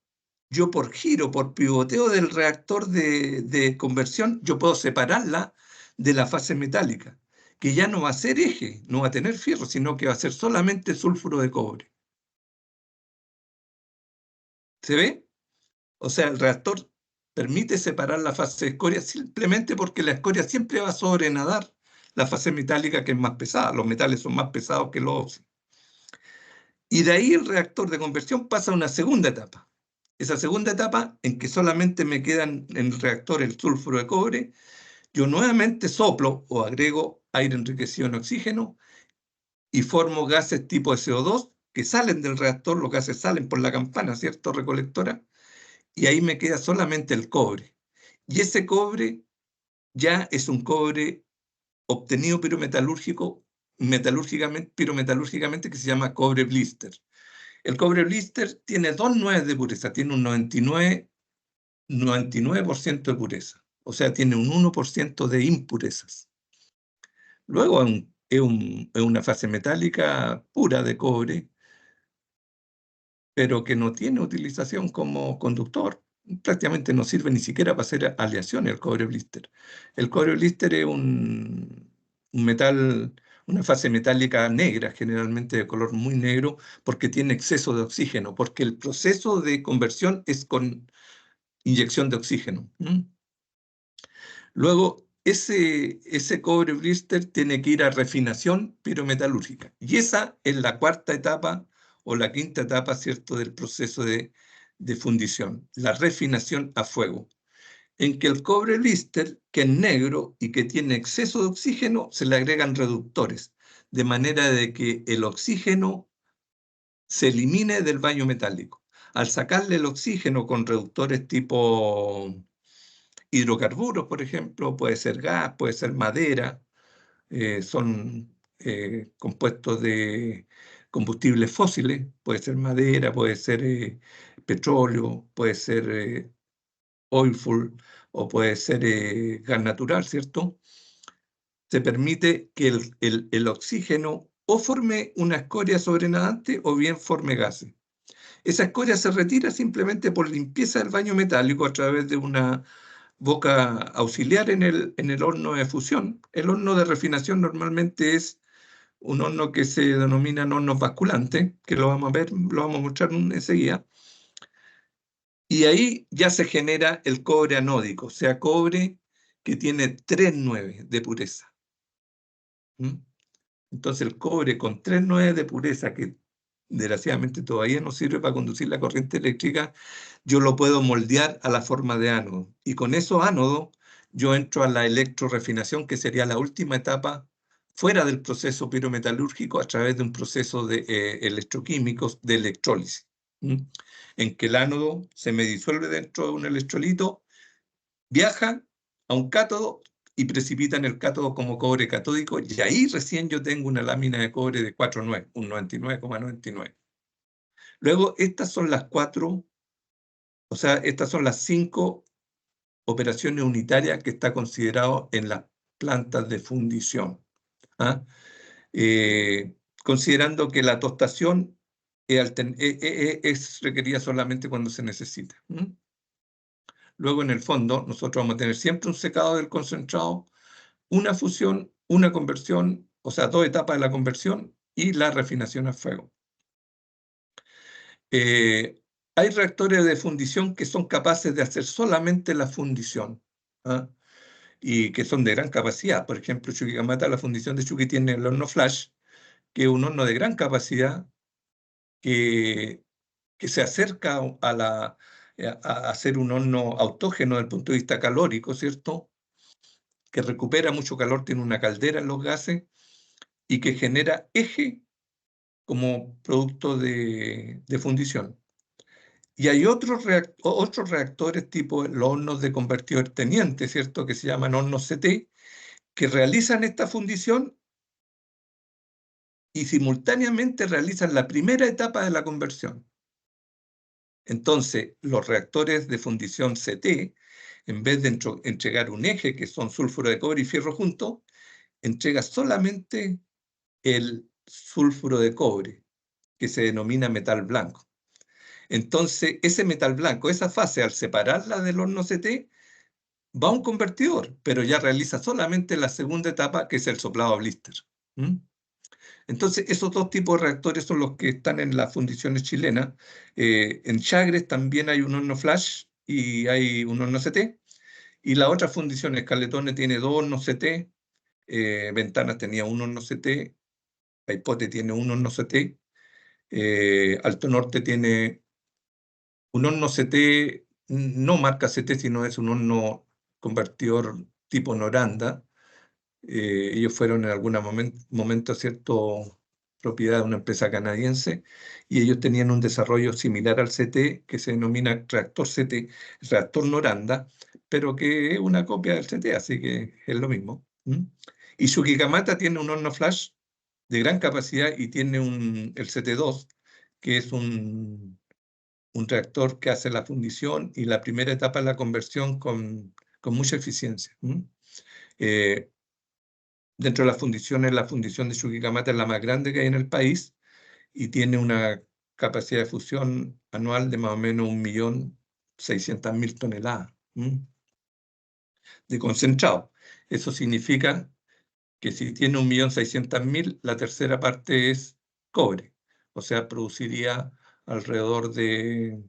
yo por giro, por pivoteo del reactor de conversión, yo puedo separarla de la fase metálica, que ya no va a ser eje, no va a tener fierro, sino que va a ser solamente sulfuro de cobre. ¿Se ve? O sea, el reactor permite separar la fase de escoria simplemente porque la escoria siempre va a sobrenadar la fase metálica, que es más pesada. Los metales son más pesados que los óxidos. Y de ahí el reactor de conversión pasa a una segunda etapa. esa segunda etapa en que solamente me quedan en el reactor el sulfuro de cobre, yo nuevamente soplo o agrego aire enriquecido en oxígeno y formo gases tipo CO2 que salen del reactor, los gases salen por la campana, ¿cierto? Recolectora, y ahí me queda solamente el cobre. Y ese cobre ya es un cobre obtenido pirometalúrgicamente, que se llama cobre blister. El cobre blister tiene 2 nueves de pureza, tiene un 99% de pureza, o sea, tiene un 1% de impurezas. Luego es una fase metálica pura de cobre, pero que no tiene utilización como conductor. Prácticamente no sirve ni siquiera para hacer aleaciones el cobre blister. El cobre blister es un metal, una fase metálica negra, generalmente de color muy negro, porque tiene exceso de oxígeno, porque el proceso de conversión es con inyección de oxígeno. Luego, ese cobre blister tiene que ir a refinación pirometalúrgica. Y esa es la cuarta etapa o la quinta etapa, ¿cierto?, del proceso de fundición, la refinación a fuego, en que el cobre blister, que es negro y que tiene exceso de oxígeno, se le agregan reductores, de manera de que el oxígeno se elimine del baño metálico. Al sacarle el oxígeno con reductores tipo hidrocarburos, por ejemplo, puede ser gas, puede ser madera, son compuestos de combustibles fósiles, puede ser madera, puede ser petróleo, puede ser oil fuel o puede ser gas natural, ¿cierto? Se permite que el oxígeno o forme una escoria sobrenadante o bien forme gases. Esa escoria se retira simplemente por limpieza del baño metálico a través de una boca auxiliar en el horno de fusión. El horno de refinación normalmente es un horno que se denomina horno basculante, que lo vamos a ver, lo vamos a mostrar enseguida. Y ahí ya se genera el cobre anódico, o sea, cobre que tiene 3,9 de pureza. Entonces el cobre con 3,9 de pureza, que desgraciadamente todavía no sirve para conducir la corriente eléctrica, yo lo puedo moldear a la forma de ánodo. Y con esos ánodos yo entro a la electrorefinación, que sería la última etapa fuera del proceso pirometalúrgico a través de un proceso de electroquímicos de electrólisis, en que el ánodo se me disuelve dentro de un electrolito, viaja a un cátodo y precipita en el cátodo como cobre catódico, y ahí recién yo tengo una lámina de cobre de 4,9, un 99,99. Luego, estas son las 5 operaciones unitarias que está considerado en las plantas de fundición. Considerando que la tostación es requerida solamente cuando se necesita. Luego, en el fondo, nosotros vamos a tener siempre un secado del concentrado, una fusión, una conversión, o sea, 2 etapas de la conversión y la refinación a fuego. Hay reactores de fundición que son capaces de hacer solamente la fundición, y que son de gran capacidad. Por ejemplo, Chuquicamata, la fundición de Chuqui tiene el horno flash, que es un horno de gran capacidad que se acerca a hacer un horno autógeno desde el punto de vista calórico, ¿cierto? Que recupera mucho calor, tiene una caldera en los gases y que genera eje como producto de fundición. Y hay otros reactores tipo los hornos de convertidor teniente, ¿cierto? Que se llaman hornos CT, que realizan esta fundición y simultáneamente realizan la primera etapa de la conversión. Entonces, los reactores de fundición CT, en vez de entregar un eje, que son sulfuro de cobre y fierro juntos, entrega solamente el sulfuro de cobre, que se denomina metal blanco. Entonces, ese metal blanco, esa fase, al separarla del horno CT, va a un convertidor, pero ya realiza solamente la segunda etapa, que es el soplado a blister. Entonces, esos 2 tipos de reactores son los que están en las fundiciones chilenas. En Chagres también hay un horno flash y hay un horno CT. Y la otra fundición, Caletones, tiene 2 hornos CT. Ventanas tenía un horno CT. Paipote tiene un horno CT. Alto Norte tiene Un horno CT, no marca CT, sino es un horno convertidor tipo Noranda. Ellos fueron en algún momento, ¿cierto?, propiedad de una empresa canadiense, y ellos tenían un desarrollo similar al CT, que se denomina reactor CT, reactor Noranda, pero que es una copia del CT, así que es lo mismo. Y Chuquicamata tiene un horno flash de gran capacidad y tiene el CT2, que es un reactor que hace la fundición y la primera etapa de la conversión con mucha eficiencia. Dentro de las fundiciones, la fundición de Chuquicamata es la más grande que hay en el país y tiene una capacidad de fusión anual de más o menos 1.600.000 toneladas de concentrado. Eso significa que si tiene 1.600.000, la tercera parte es cobre. O sea, produciría alrededor de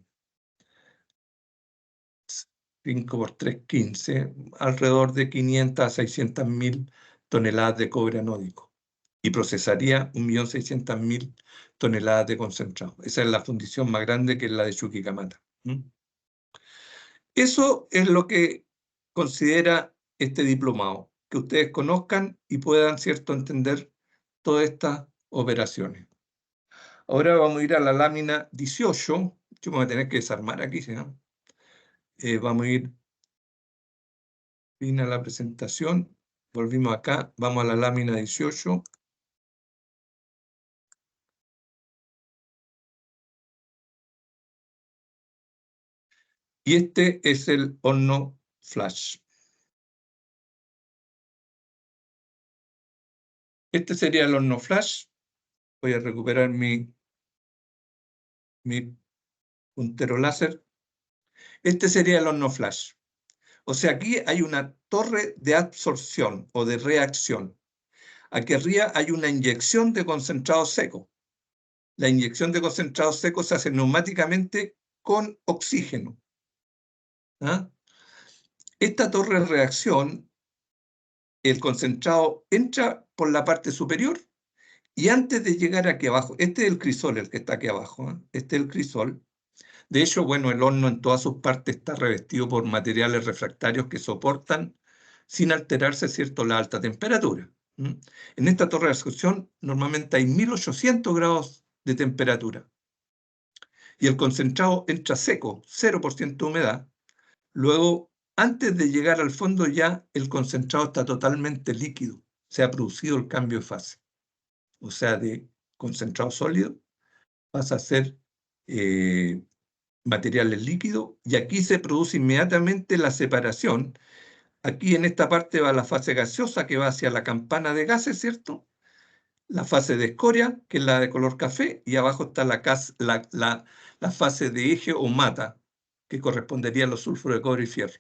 5 por 3, 15, alrededor de 500 a 600.000 toneladas de cobre anódico. Y procesaría 1.600.000 toneladas de concentrado. Esa es la fundición más grande, que es la de Chuquicamata. Eso es lo que considera este diplomado, que ustedes conozcan y puedan, ¿cierto?, entender todas estas operaciones. Ahora vamos a ir a la lámina 18. Yo me voy a tener que desarmar aquí, ¿sí? Vamos a ir fin a la presentación. Volvimos acá, vamos a la lámina 18. Y este es el horno flash. Este sería el horno flash. Voy a recuperar mi puntero láser. Este sería el horno flash. O sea, aquí hay una torre de absorción o de reacción. Aquí arriba hay una inyección de concentrado seco. La inyección de concentrado seco se hace neumáticamente con oxígeno. ¿Ah? Esta torre de reacción, el concentrado entra por la parte superior y antes de llegar aquí abajo, este es el crisol, el que está aquí abajo, ¿eh? Este es el crisol. De hecho, bueno, el horno en todas sus partes está revestido por materiales refractarios que soportan, sin alterarse, ¿cierto?, la alta temperatura. En esta torre de reacción normalmente hay 1.800 grados de temperatura. Y el concentrado entra seco, 0% de humedad. Luego, antes de llegar al fondo ya el concentrado está totalmente líquido. Se ha producido el cambio de fase. O sea, de concentrado sólido pasa a ser materiales líquidos, y aquí se produce inmediatamente la separación. Aquí en esta parte va la fase gaseosa, que va hacia la campana de gases, ¿cierto? La fase de escoria, que es la de color café, y abajo está la fase de eje o mata, que correspondería a los sulfuros de cobre y fierro.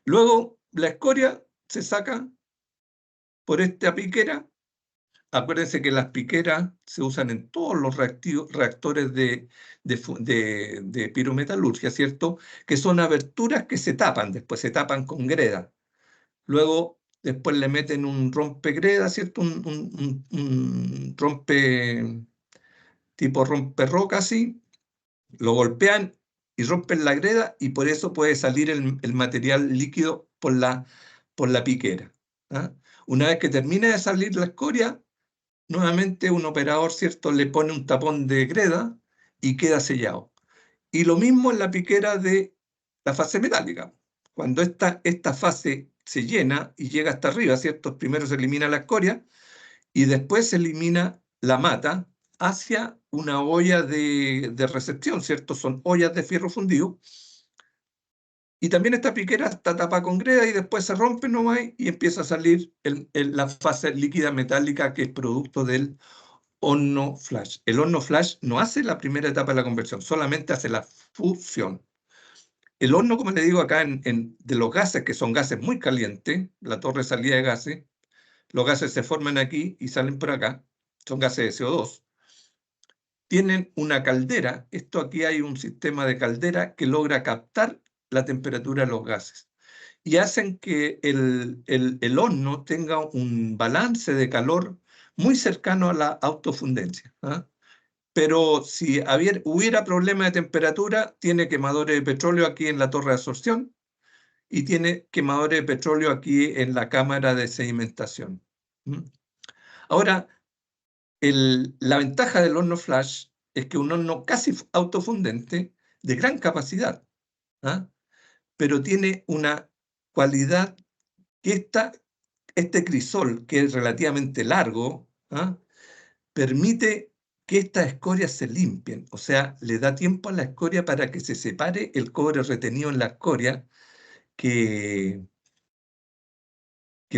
Luego, la escoria se saca por esta piquera. Acuérdense que las piqueras se usan en todos los reactores de pirometalurgia, ¿cierto? Que son aberturas que se tapan, después se tapan con greda. Luego, después le meten un rompegreda, ¿cierto? Un tipo romperroca así, lo golpean y rompen la greda, y por eso puede salir el material líquido por la piquera. ¿Ah? Una vez que termina de salir la escoria, nuevamente un operador, ¿cierto?, le pone un tapón de greda y queda sellado. Y lo mismo en la piquera de la fase metálica. Cuando esta fase se llena y llega hasta arriba, ¿cierto?, primero se elimina la escoria y después se elimina la mata hacia una olla de recepción, ¿cierto? Son ollas de fierro fundido. Y también esta piquera está tapada con greda y después se rompe nomás y empieza a salir la fase líquida metálica, que es producto del horno flash. El horno flash no hace la primera etapa de la conversión, solamente hace la fusión. El horno, como le digo acá, de los gases, que son gases muy calientes, la torre de salida de gases, los gases se forman aquí y salen por acá, son gases de CO2. Tienen una caldera, esto aquí hay un sistema de caldera que logra captar la temperatura de los gases y hacen que el horno tenga un balance de calor muy cercano a la autofundencia, ¿ah? pero si hubiera problema de temperatura, tiene quemadores de petróleo aquí en la torre de absorción y tiene quemadores de petróleo aquí en la cámara de sedimentación. Ahora, la ventaja del horno flash es que un horno casi autofundente de gran capacidad, pero tiene una cualidad que este crisol, que es relativamente largo, permite que estas escorias se limpien, o sea, le da tiempo a la escoria para que se separe el cobre retenido en la escoria, que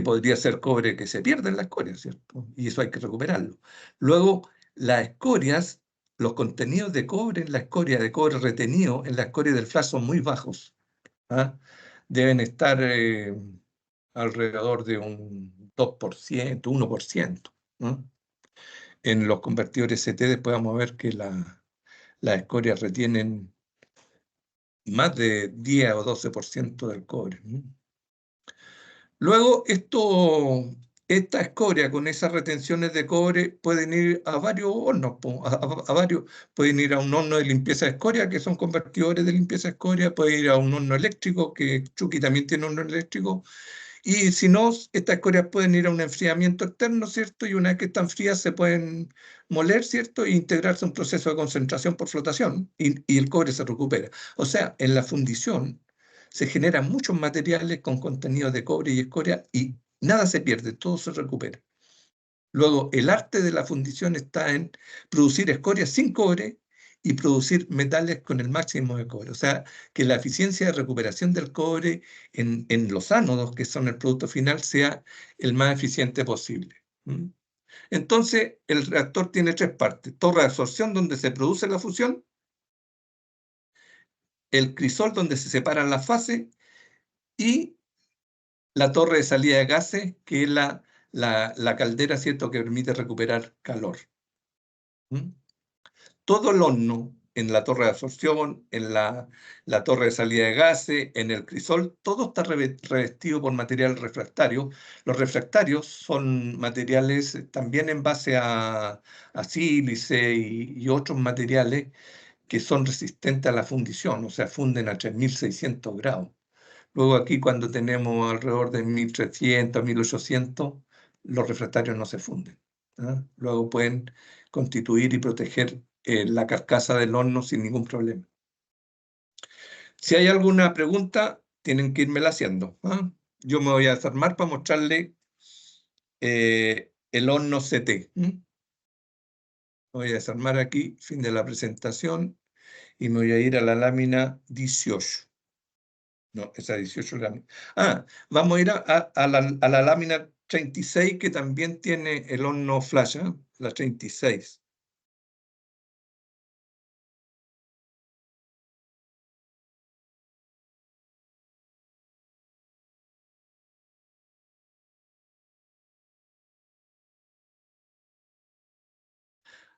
podría ser cobre que se pierde en la escoria, ¿cierto? Y eso hay que recuperarlo. Luego, las escorias, los contenidos de cobre en la escoria, de cobre retenido en la escoria del flash son muy bajos. Deben estar alrededor de un 2%, 1%. En los convertidores CT después vamos a ver que las escorias retienen más de 10 o 12% del cobre. Luego, esta escoria con esas retenciones de cobre pueden ir a varios hornos, pueden ir a un horno de limpieza de escoria, que son convertidores de limpieza de escoria, pueden ir a un horno eléctrico, que Chucky también tiene un horno eléctrico, y si no, estas escorias pueden ir a un enfriamiento externo, ¿cierto? Y una vez que están frías se pueden moler, ¿cierto? E integrarse a un proceso de concentración por flotación, y el cobre se recupera. O sea, en la fundición se generan muchos materiales con contenido de cobre y escoria y nada se pierde, todo se recupera. Luego, el arte de la fundición está en producir escorias sin cobre y producir metales con el máximo de cobre. O sea, que la eficiencia de recuperación del cobre en los ánodos, que son el producto final, sea el más eficiente posible. Entonces, el reactor tiene tres partes. Torre de absorción, donde se produce la fusión, el crisol, donde se separan las fases, y la torre de salida de gases, que es la caldera, ¿cierto?, que permite recuperar calor. Todo el horno, en la torre de absorción, en la torre de salida de gases, en el crisol, todo está revestido por material refractario. Los refractarios son materiales también en base a sílice y otros materiales que son resistentes a la fundición, o sea, funden a 3600 grados. Luego aquí, cuando tenemos alrededor de 1300, 1800, los refractarios no se funden. Luego pueden constituir y proteger la carcasa del horno sin ningún problema. Si hay alguna pregunta, tienen que irmela haciendo. Yo me voy a desarmar para mostrarle el horno CT. Voy a desarmar aquí, fin de la presentación, y me voy a ir a la lámina 18. No, esa 18 lámina. Vamos a ir a la lámina 36, que también tiene el horno flash, la 36.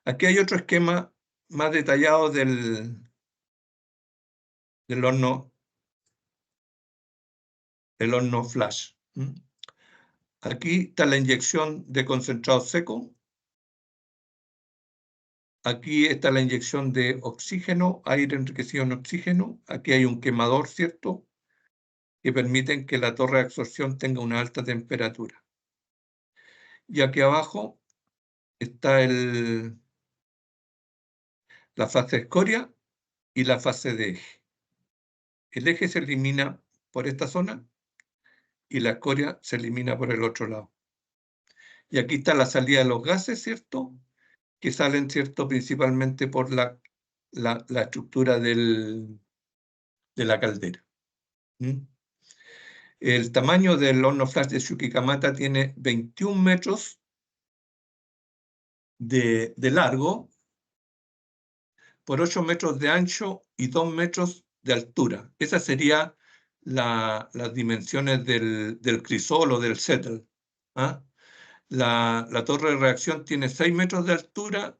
Aquí hay otro esquema más detallado del horno, el horno flash. Aquí está la inyección de concentrado seco. Aquí está la inyección de oxígeno, aire enriquecido en oxígeno. Aquí hay un quemador, ¿cierto?, que permiten que la torre de absorción tenga una alta temperatura. Y aquí abajo está la fase escoria y la fase de eje. El eje se elimina por esta zona y la escoria se elimina por el otro lado. Y aquí está la salida de los gases, ¿cierto?, que salen, ¿cierto?, principalmente por la estructura de la caldera. El tamaño del horno flash de Chuquicamata tiene 21 metros de largo por 8 metros de ancho y 2 metros de altura. Esas serían las dimensiones del crisol o del settle. La torre de reacción tiene 6 metros de altura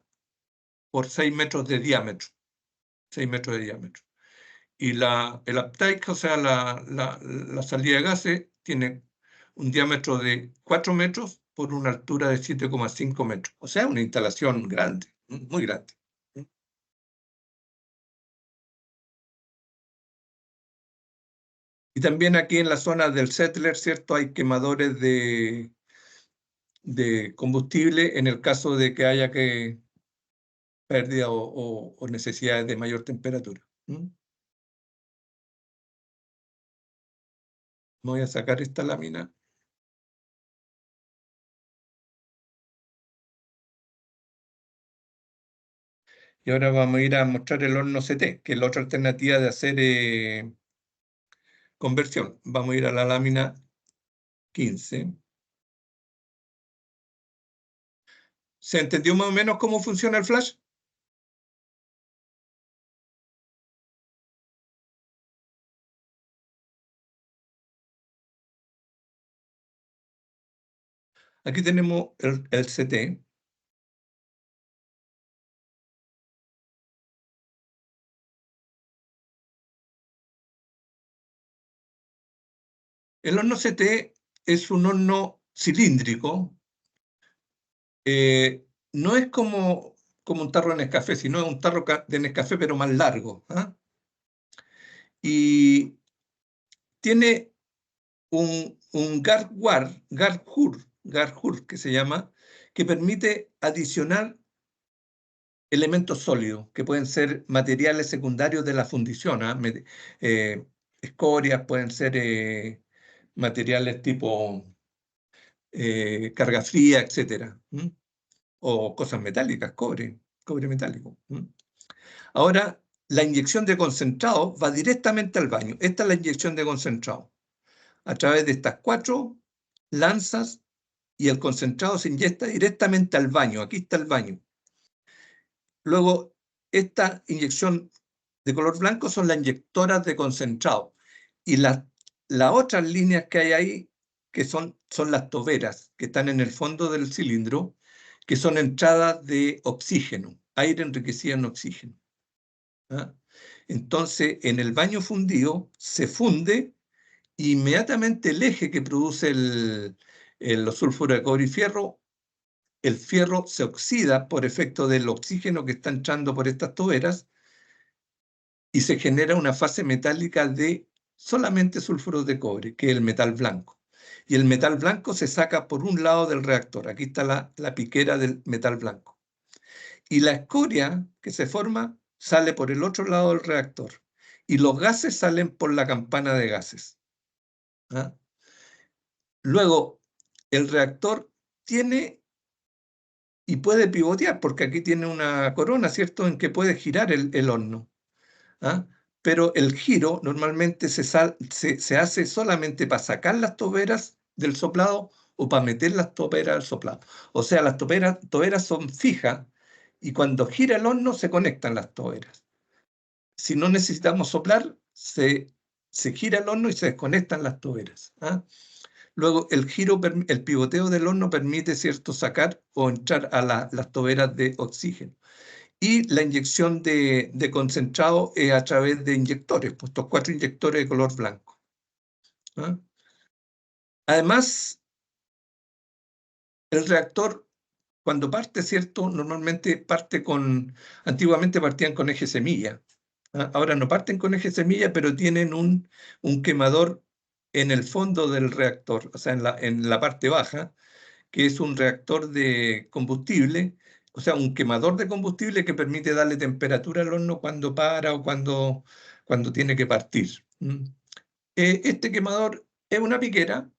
por 6 metros de diámetro. 6 metros de diámetro. Y el uptake, o sea, la salida de gases, tiene un diámetro de 4 metros por una altura de 7,5 metros. O sea, una instalación grande, muy grande. Y también aquí en la zona del Settler, ¿cierto? Hay quemadores de combustible en el caso de que haya pérdida o necesidades de mayor temperatura. Voy a sacar esta lámina. Y ahora vamos a ir a mostrar el horno CT, que es la otra alternativa de hacer conversión. Vamos a ir a la lámina 15. ¿Se entendió más o menos cómo funciona el flash? Aquí tenemos el CT. El horno CT es un horno cilíndrico. No es como un tarro de Nescafé, sino es un tarro de Nescafé, pero más largo. Y tiene un garhur, que se llama, que permite adicionar elementos sólidos, que pueden ser materiales secundarios de la fundición. Escorias, pueden ser materiales tipo carga fría, etc. O cosas metálicas, cobre metálico. Ahora, la inyección de concentrado va directamente al baño. Esta es la inyección de concentrado. A través de estas 4 lanzas, y el concentrado se inyecta directamente al baño. Aquí está el baño. Luego, esta inyección de color blanco son las inyectoras de concentrado. Y las otras líneas que hay ahí, que son las toberas, que están en el fondo del cilindro, que son entradas de oxígeno, aire enriquecido en oxígeno. Entonces, en el baño fundido se funde inmediatamente el eje que produce los sulfuros de cobre y fierro. El fierro se oxida por efecto del oxígeno que está entrando por estas toberas y se genera una fase metálica de solamente sulfuros de cobre, que es el metal blanco. Y el metal blanco se saca por un lado del reactor. Aquí está la piquera del metal blanco. Y la escoria que se forma sale por el otro lado del reactor. Y los gases salen por la campana de gases. Luego, el reactor tiene y puede pivotear, porque aquí tiene una corona, ¿cierto?, en que puede girar el horno. Pero el giro normalmente se hace solamente para sacar las toberas del soplado o para meter las toberas al soplado. O sea, las toberas son fijas y cuando gira el horno se conectan las toberas. Si no necesitamos soplar, se gira el horno y se desconectan las toberas. Luego, el pivoteo del horno permite, ¿cierto?, sacar o entrar a las toberas de oxígeno. Y la inyección de concentrado es a través de inyectores, pues estos 4 inyectores de color blanco. Además, el reactor, cuando parte, ¿cierto?, normalmente antiguamente partían con eje semilla. Ahora no parten con eje semilla, pero tienen un quemador en el fondo del reactor, o sea, en la parte baja, que es un reactor de combustible, o sea, un quemador de combustible que permite darle temperatura al horno cuando para o cuando tiene que partir. Este quemador es una piquera,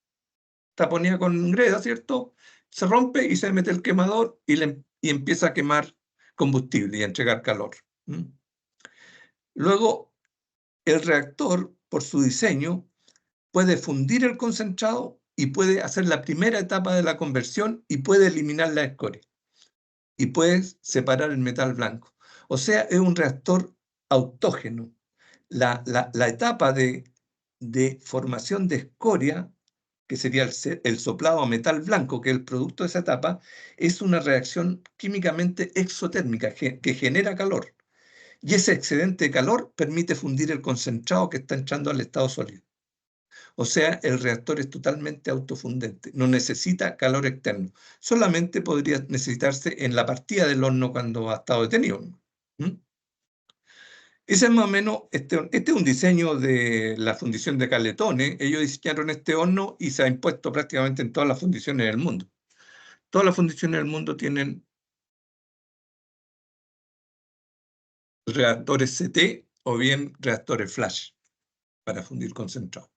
taponía con greda, ¿cierto? Se rompe y se mete el quemador y empieza a quemar combustible y a entregar calor. Luego, el reactor, por su diseño, puede fundir el concentrado y puede hacer la primera etapa de la conversión y puede eliminar la escoria. Y puede separar el metal blanco. O sea, es un reactor autógeno. La etapa de formación de escoria, que sería el soplado a metal blanco, que es el producto de esa etapa, es una reacción químicamente exotérmica que genera calor. Y ese excedente de calor permite fundir el concentrado que está entrando al estado sólido. O sea, el reactor es totalmente autofundente, no necesita calor externo. Solamente podría necesitarse en la partida del horno cuando ha estado detenido. Ese es más o menos, este es un diseño de la fundición de Caletones. Ellos diseñaron este horno y se ha impuesto prácticamente en todas las fundiciones del mundo. Todas las fundiciones del mundo tienen reactores CT o bien reactores flash para fundir concentrado.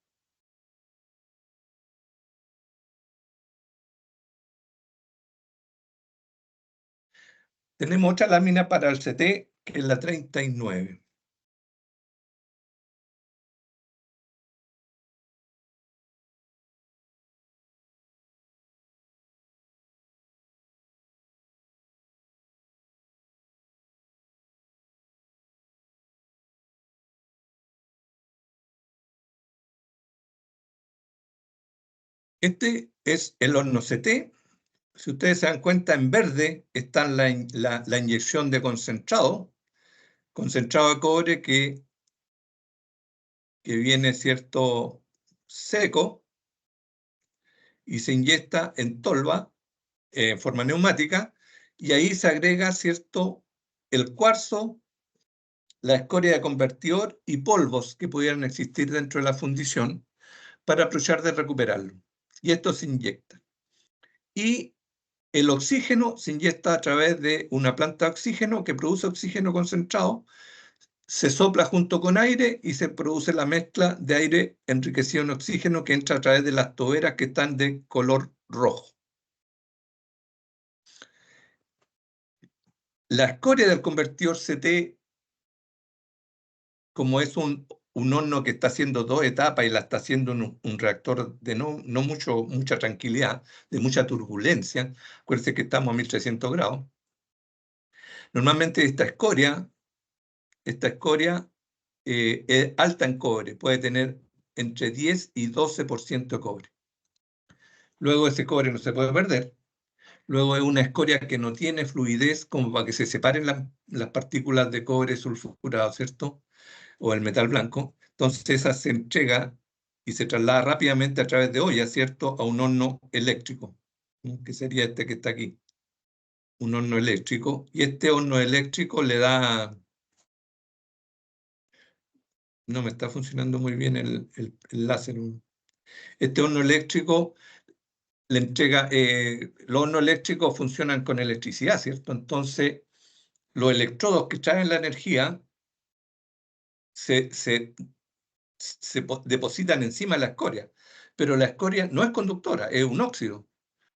Tenemos otra lámina para el CT, que es la 39. Este es el horno CT. Si ustedes se dan cuenta, en verde está la inyección de concentrado de cobre que viene, cierto, seco y se inyecta en tolva en forma neumática, y ahí se agrega, cierto, el cuarzo, la escoria de convertidor y polvos que pudieran existir dentro de la fundición para aprovechar de recuperarlo. Y esto se inyecta. Y el oxígeno se inyecta a través de una planta de oxígeno que produce oxígeno concentrado, se sopla junto con aire y se produce la mezcla de aire enriquecido en oxígeno que entra a través de las toberas que están de color rojo. La escoria del convertidor CT, como es un horno que está haciendo 2 etapas y la está haciendo un reactor de mucha tranquilidad, de mucha turbulencia, acuérdense que estamos a 1300 grados, normalmente esta escoria es alta en cobre, puede tener entre 10 y 12% de cobre. Luego ese cobre no se puede perder. Luego es una escoria que no tiene fluidez como para que se separen las partículas de cobre sulfurado, ¿cierto? O el metal blanco. Entonces esa se entrega y se traslada rápidamente a través de olla, ¿cierto? A un horno eléctrico, ¿no? Que sería este que está aquí. Un horno eléctrico. Y este horno eléctrico le da... No me está funcionando muy bien el láser. Este horno eléctrico le entrega... los hornos eléctricos funcionan con electricidad, ¿cierto? Entonces, los electrodos que traen la energía se depositan encima de la escoria, pero la escoria no es conductora, es un óxido.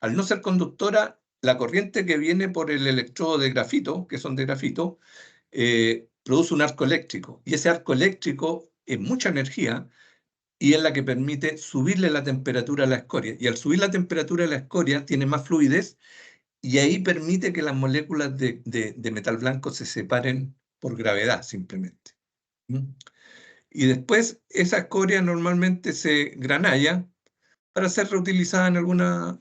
Al no ser conductora, la corriente que viene por el electrodo de grafito, que son de grafito, produce un arco eléctrico, y ese arco eléctrico es mucha energía y es la que permite subirle la temperatura a la escoria, y al subir la temperatura de la escoria tiene más fluidez y ahí permite que las moléculas de metal blanco se separen por gravedad simplemente. ¿Mm? Y después esa escoria normalmente se granalla para ser reutilizada en una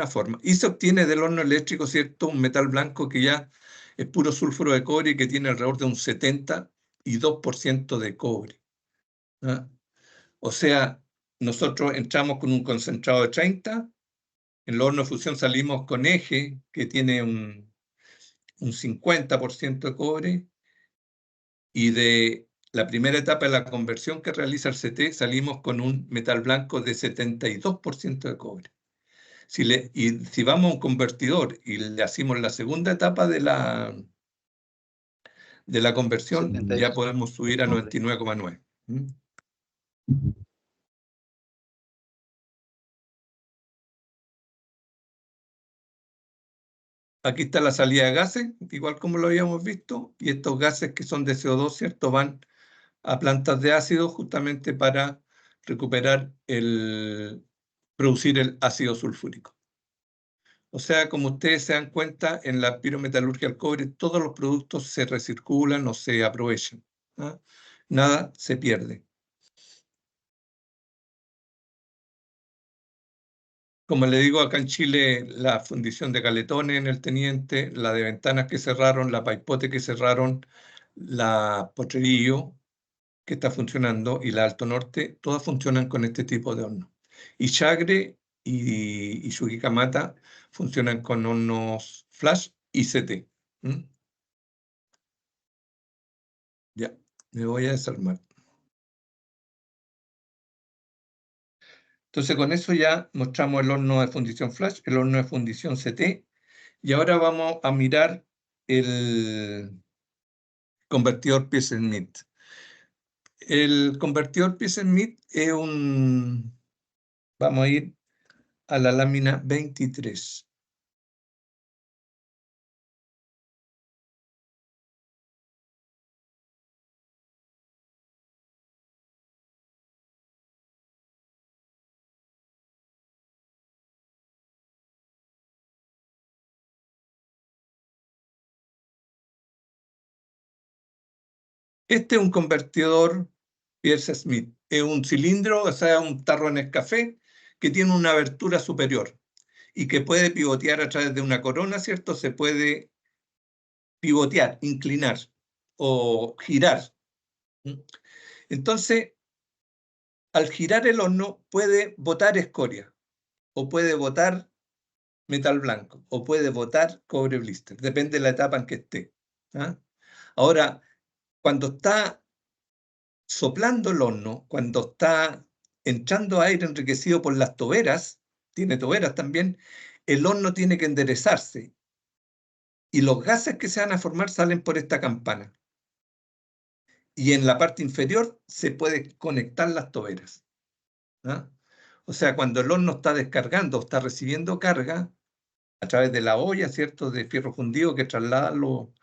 forma. Y se obtiene del horno eléctrico, ¿cierto?, un metal blanco que ya es puro sulfuro de cobre y que tiene alrededor de un 72% de cobre. ¿Ah? O sea, nosotros entramos con un concentrado de 30, en el horno de fusión salimos con eje, que tiene un 50% de cobre, y de la primera etapa de la conversión que realiza el CT salimos con un metal blanco de 72% de cobre. Si vamos a un convertidor y le hacemos la segunda etapa de la conversión, 72. ya podemos subir a 99,9. Aquí está la salida de gases, igual como lo habíamos visto, y estos gases que son de CO2, ¿cierto?, van a plantas de ácido justamente para recuperar producir el ácido sulfúrico. O sea, como ustedes se dan cuenta, en la pirometalurgia del cobre todos los productos se recirculan o se aprovechan, ¿ah? Nada se pierde. Como le digo, acá en Chile, la fundición de Caletones en el Teniente, la de Ventanas que cerraron, la Paipote que cerraron, la Potrerillo que está funcionando y la Alto Norte, todas funcionan con este tipo de horno. Y Chagre y Chuquicamata funcionan con hornos flash y CT. ¿Mm? Ya. Me voy a desarmar. Entonces con eso ya mostramos el horno de fundición flash, el horno de fundición CT, y ahora vamos a mirar el convertidor Pearce-Smith. El convertidor Pearce-Smith es un... Vamos a ir a la lámina 23. Este es un convertidor Pearce-Smith. Es un cilindro, o sea, un tarro en Nescafé, que tiene una abertura superior y que puede pivotear a través de una corona, ¿cierto? Se puede pivotear, inclinar o girar. Entonces, al girar el horno puede botar escoria, o puede botar metal blanco, o puede botar cobre blister, depende de la etapa en que esté. ¿Ah? Ahora, cuando está soplando el horno, cuando está entrando aire enriquecido por las toberas, tiene toberas también, el horno tiene que enderezarse y los gases que se van a formar salen por esta campana. Y en la parte inferior se puede conectar las toberas. ¿Ah? O sea, cuando el horno está descargando, está recibiendo carga a través de la olla, ¿cierto?, de fierro fundido que traslada los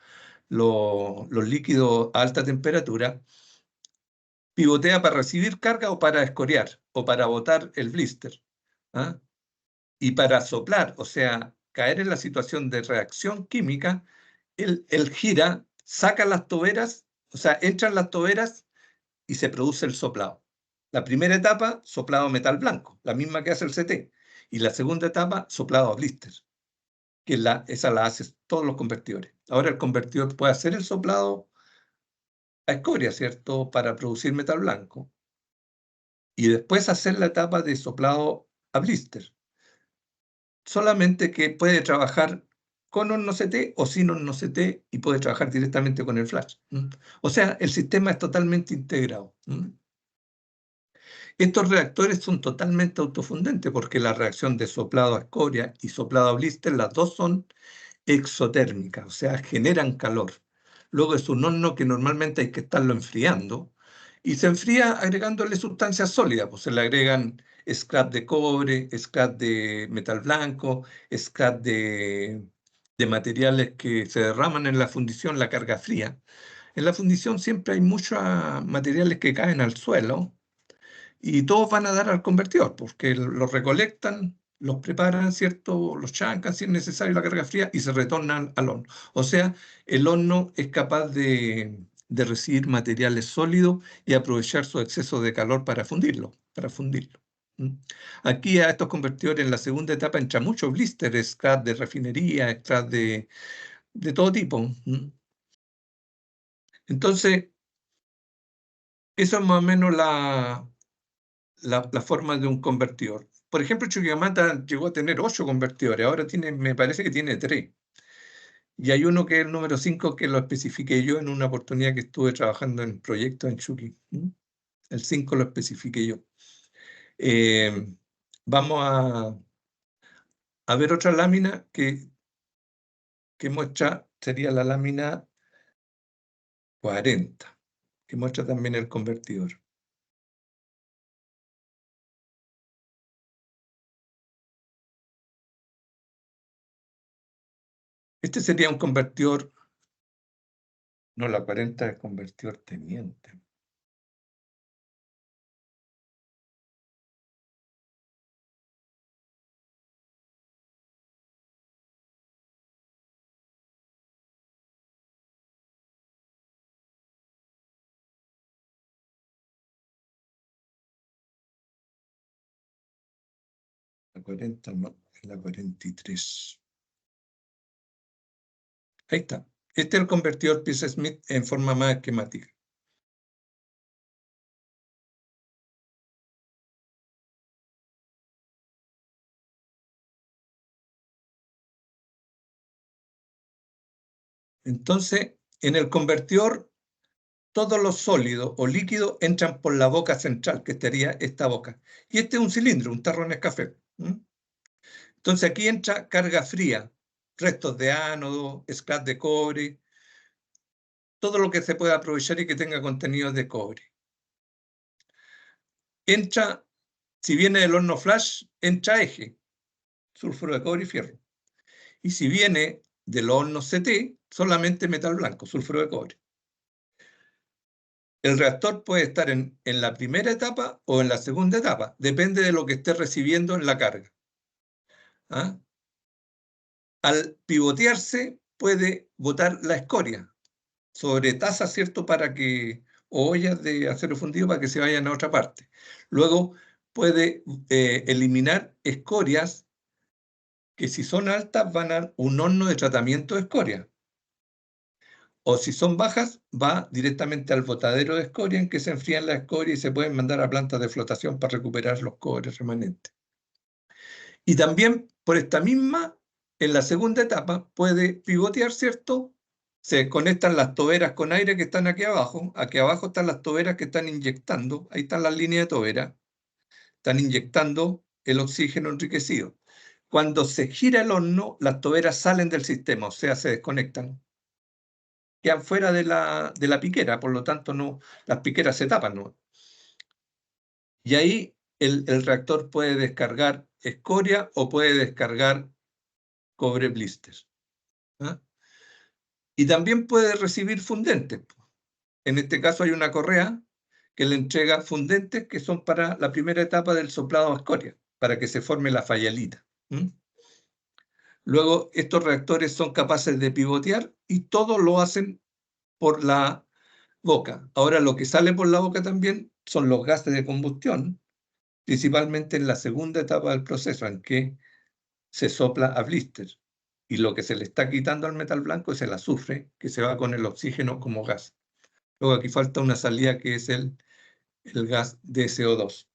líquidos a alta temperatura, pivotea para recibir carga o para escoriar o para botar el blister. ¿Ah? Y para soplar, o sea, caer en la situación de reacción química, él gira, saca las toberas, o sea, entran las toberas y se produce el soplado. La primera etapa, soplado a metal blanco, la misma que hace el CT. Y la segunda etapa, soplado a blister, que esa la hace todos los convertidores. Ahora el convertidor puede hacer el soplado a escoria, ¿cierto?, para producir metal blanco. Y después hacer la etapa de soplado a blister. Solamente que puede trabajar con horno CT o sin horno CT y puede trabajar directamente con el flash. O sea, el sistema es totalmente integrado. Estos reactores son totalmente autofundentes porque la reacción de soplado a escoria y soplado a blister, las dos son exotérmicas, o sea, generan calor. Luego es un horno que normalmente hay que estarlo enfriando y se enfría agregándole sustancias sólidas, pues se le agregan scrap de cobre, scrap de metal blanco, scrap de materiales que se derraman en la fundición, la carga fría. En la fundición siempre hay muchos materiales que caen al suelo y todos van a dar al convertidor, porque los recolectan, los preparan, ¿cierto? Los chancan si es necesario la carga fría y se retornan al horno. O sea, el horno es capaz de recibir materiales sólidos y aprovechar su exceso de calor para fundirlo, ¿Mm? Aquí a estos convertidores en la segunda etapa entra mucho blister, scrap de refinería, scrap de todo tipo. Entonces, eso es más o menos la forma de un convertidor. Por ejemplo, Chuquicamata llegó a tener 8 convertidores, ahora tiene, me parece que tiene 3. Y hay uno que es el número 5 que lo especifiqué yo en una oportunidad que estuve trabajando en proyectos en Chuqui. El 5 lo especifiqué yo. Vamos a ver otra lámina que muestra, sería la lámina 40, que muestra también el convertidor. Este sería un convertidor, no, la 40 es convertidor teniente. La 40 no, es la 43. Ahí está. Este es el convertidor Pearce-Smith en forma más esquemática. Entonces, en el convertidor todos los sólidos o líquidos entran por la boca central, que sería esta boca. Y este es un cilindro, un tarro Nescafé. Entonces aquí entra carga fría, restos de ánodo, scrap de cobre, todo lo que se pueda aprovechar y que tenga contenido de cobre. Entra, si viene del horno flash, entra eje, sulfuro de cobre y fierro. Y si viene del horno CT, solamente metal blanco, sulfuro de cobre. El reactor puede estar en la primera etapa o en la segunda etapa, depende de lo que esté recibiendo en la carga. ¿Ah? Al pivotearse puede botar la escoria sobre tazas, ¿cierto? O ollas de acero fundido para que se vayan a otra parte. Luego puede eliminar escorias que si son altas van a un horno de tratamiento de escoria. O si son bajas, va directamente al botadero de escoria en que se enfrían las escorias y se pueden mandar a plantas de flotación para recuperar los cobres remanentes. Y también por esta misma, en la segunda etapa, puede pivotear, ¿cierto? Se conectan las toberas con aire que están aquí abajo. Aquí abajo están las toberas que están inyectando. Ahí están las líneas de tobera. Están inyectando el oxígeno enriquecido. Cuando se gira el horno, las toberas salen del sistema, o sea, se desconectan. Quedan fuera de la piquera, por lo tanto, no, las piqueras se tapan, ¿no? Y ahí el reactor puede descargar escoria o puede descargar cobre blister. ¿Ah? Y también puede recibir fundentes. En este caso hay una correa que le entrega fundentes que son para la primera etapa del soplado a escoria, para que se forme la fayalita. Luego, estos reactores son capaces de pivotear y todo lo hacen por la boca. Ahora, lo que sale por la boca también son los gases de combustión, principalmente en la segunda etapa del proceso, en que se sopla a blister. Y lo que se le está quitando al metal blanco es el azufre, que se va con el oxígeno como gas. Luego aquí falta una salida que es el gas de CO2.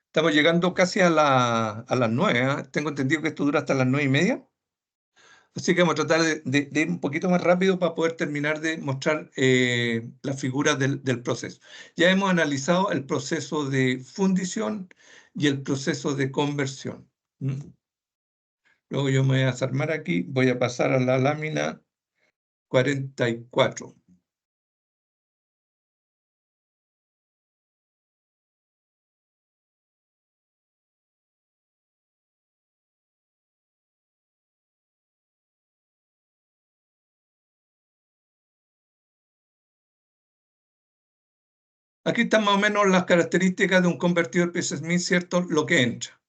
Estamos llegando casi a las 9, ¿eh? Tengo entendido que esto dura hasta las 9:30. Así que vamos a tratar de ir un poquito más rápido para poder terminar de mostrar las figuras del proceso. Ya hemos analizado el proceso de fundición y el proceso de conversión. Luego yo me voy a desarmar aquí, voy a pasar a la lámina 44. Aquí están más o menos las características de un convertidor Peirce-Smith, ¿cierto? Lo que entra.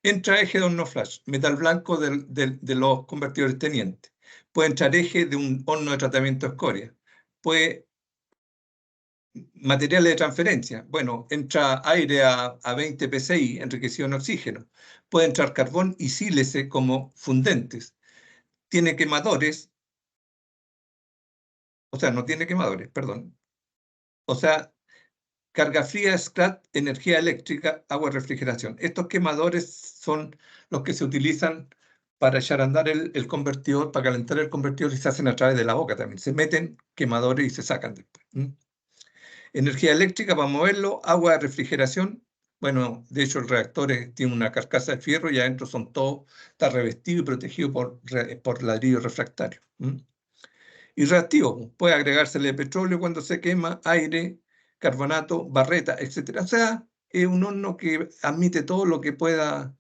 Entra eje de horno flash, metal blanco de los convertidores tenientes. Puede entrar eje de un horno de tratamiento de escoria. Puede materiales de transferencia. Bueno, entra aire a 20 psi enriquecido en oxígeno. Puede entrar carbón y sílice como fundentes. Tiene quemadores. O sea, no tiene quemadores, perdón. O sea, carga fría, scrap, energía eléctrica, agua, refrigeración. Estos quemadores son los que se utilizan para echar a andar el convertidor, para calentar el convertidor y se hacen a través de la boca también. Se meten quemadores y se sacan después. Energía eléctrica para moverlo, agua de refrigeración. Bueno, de hecho el reactor tiene una carcasa de fierro y adentro está revestido y protegido por ladrillo refractario. Y reactivo, puede agregársele petróleo cuando se quema, aire, carbonato, barreta, etc. O sea, es un horno que admite todo lo que pueda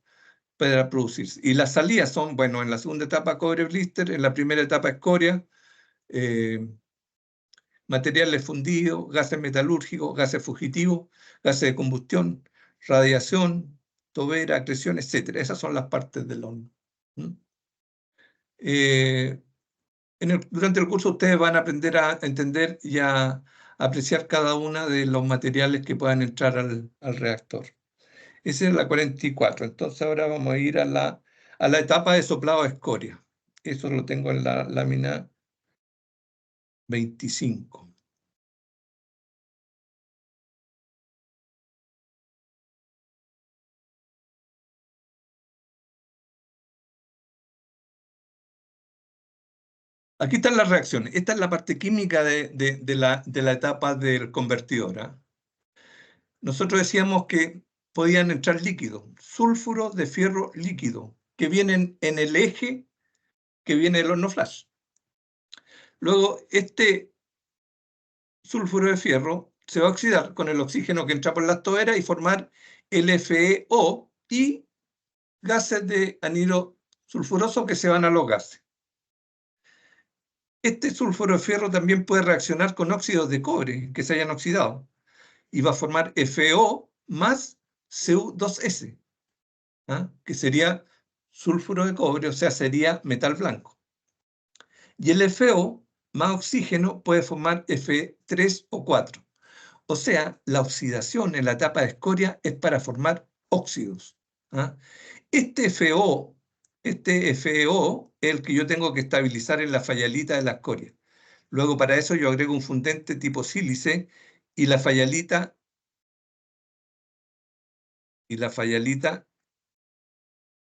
producirse. Y las salidas son, bueno, en la segunda etapa cobre blister, en la primera etapa escoria, materiales fundidos, gases metalúrgicos, gases fugitivos, gases de combustión, radiación, tobera, acreción, etc. Esas son las partes del horno. Durante el curso ustedes van a aprender a entender y a apreciar cada uno de los materiales que puedan entrar al reactor. Esa es la 44. Entonces ahora vamos a ir a la etapa de soplado a escoria. Eso lo tengo en la lámina 25. Aquí están las reacciones. Esta es la parte química de la etapa del convertidor, ¿ah? Nosotros decíamos que podían entrar líquidos, sulfuro de fierro líquido, que vienen en el eje que viene del horno flash. Luego, este sulfuro de fierro se va a oxidar con el oxígeno que entra por las toberas y formar LFeO y gases de anhidro sulfuroso que se van a los gases. Este sulfuro de fierro también puede reaccionar con óxidos de cobre que se hayan oxidado y va a formar FeO más Cu2S, ¿ah? Que sería sulfuro de cobre, o sea, sería metal blanco. Y el FeO más oxígeno puede formar Fe3 o 4. O sea, la oxidación en la etapa de escoria es para formar óxidos, ¿ah? Este FeO es el que yo tengo que estabilizar en la fayalita de la escoria. Luego para eso yo agrego un fundente tipo sílice y la fayalita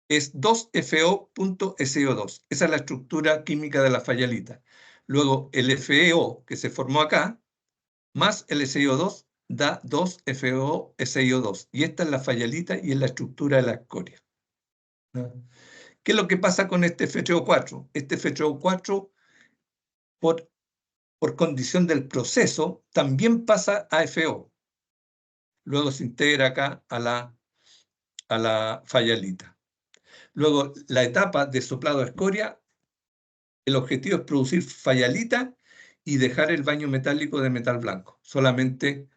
es 2FeO.SO2. Esa es la estructura química de la fayalita. Luego el FeO que se formó acá, más el SiO2, da 2FeO-SiO2. Y esta es la fayalita y es la estructura de la escoria, ¿no? ¿Qué es lo que pasa con este Fe3O4? Este Fe3O4, por condición del proceso, también pasa a FeO. Luego se integra acá a la fayalita. Luego, la etapa de soplado a escoria, el objetivo es producir fayalita y dejar el baño metálico de metal blanco, solamente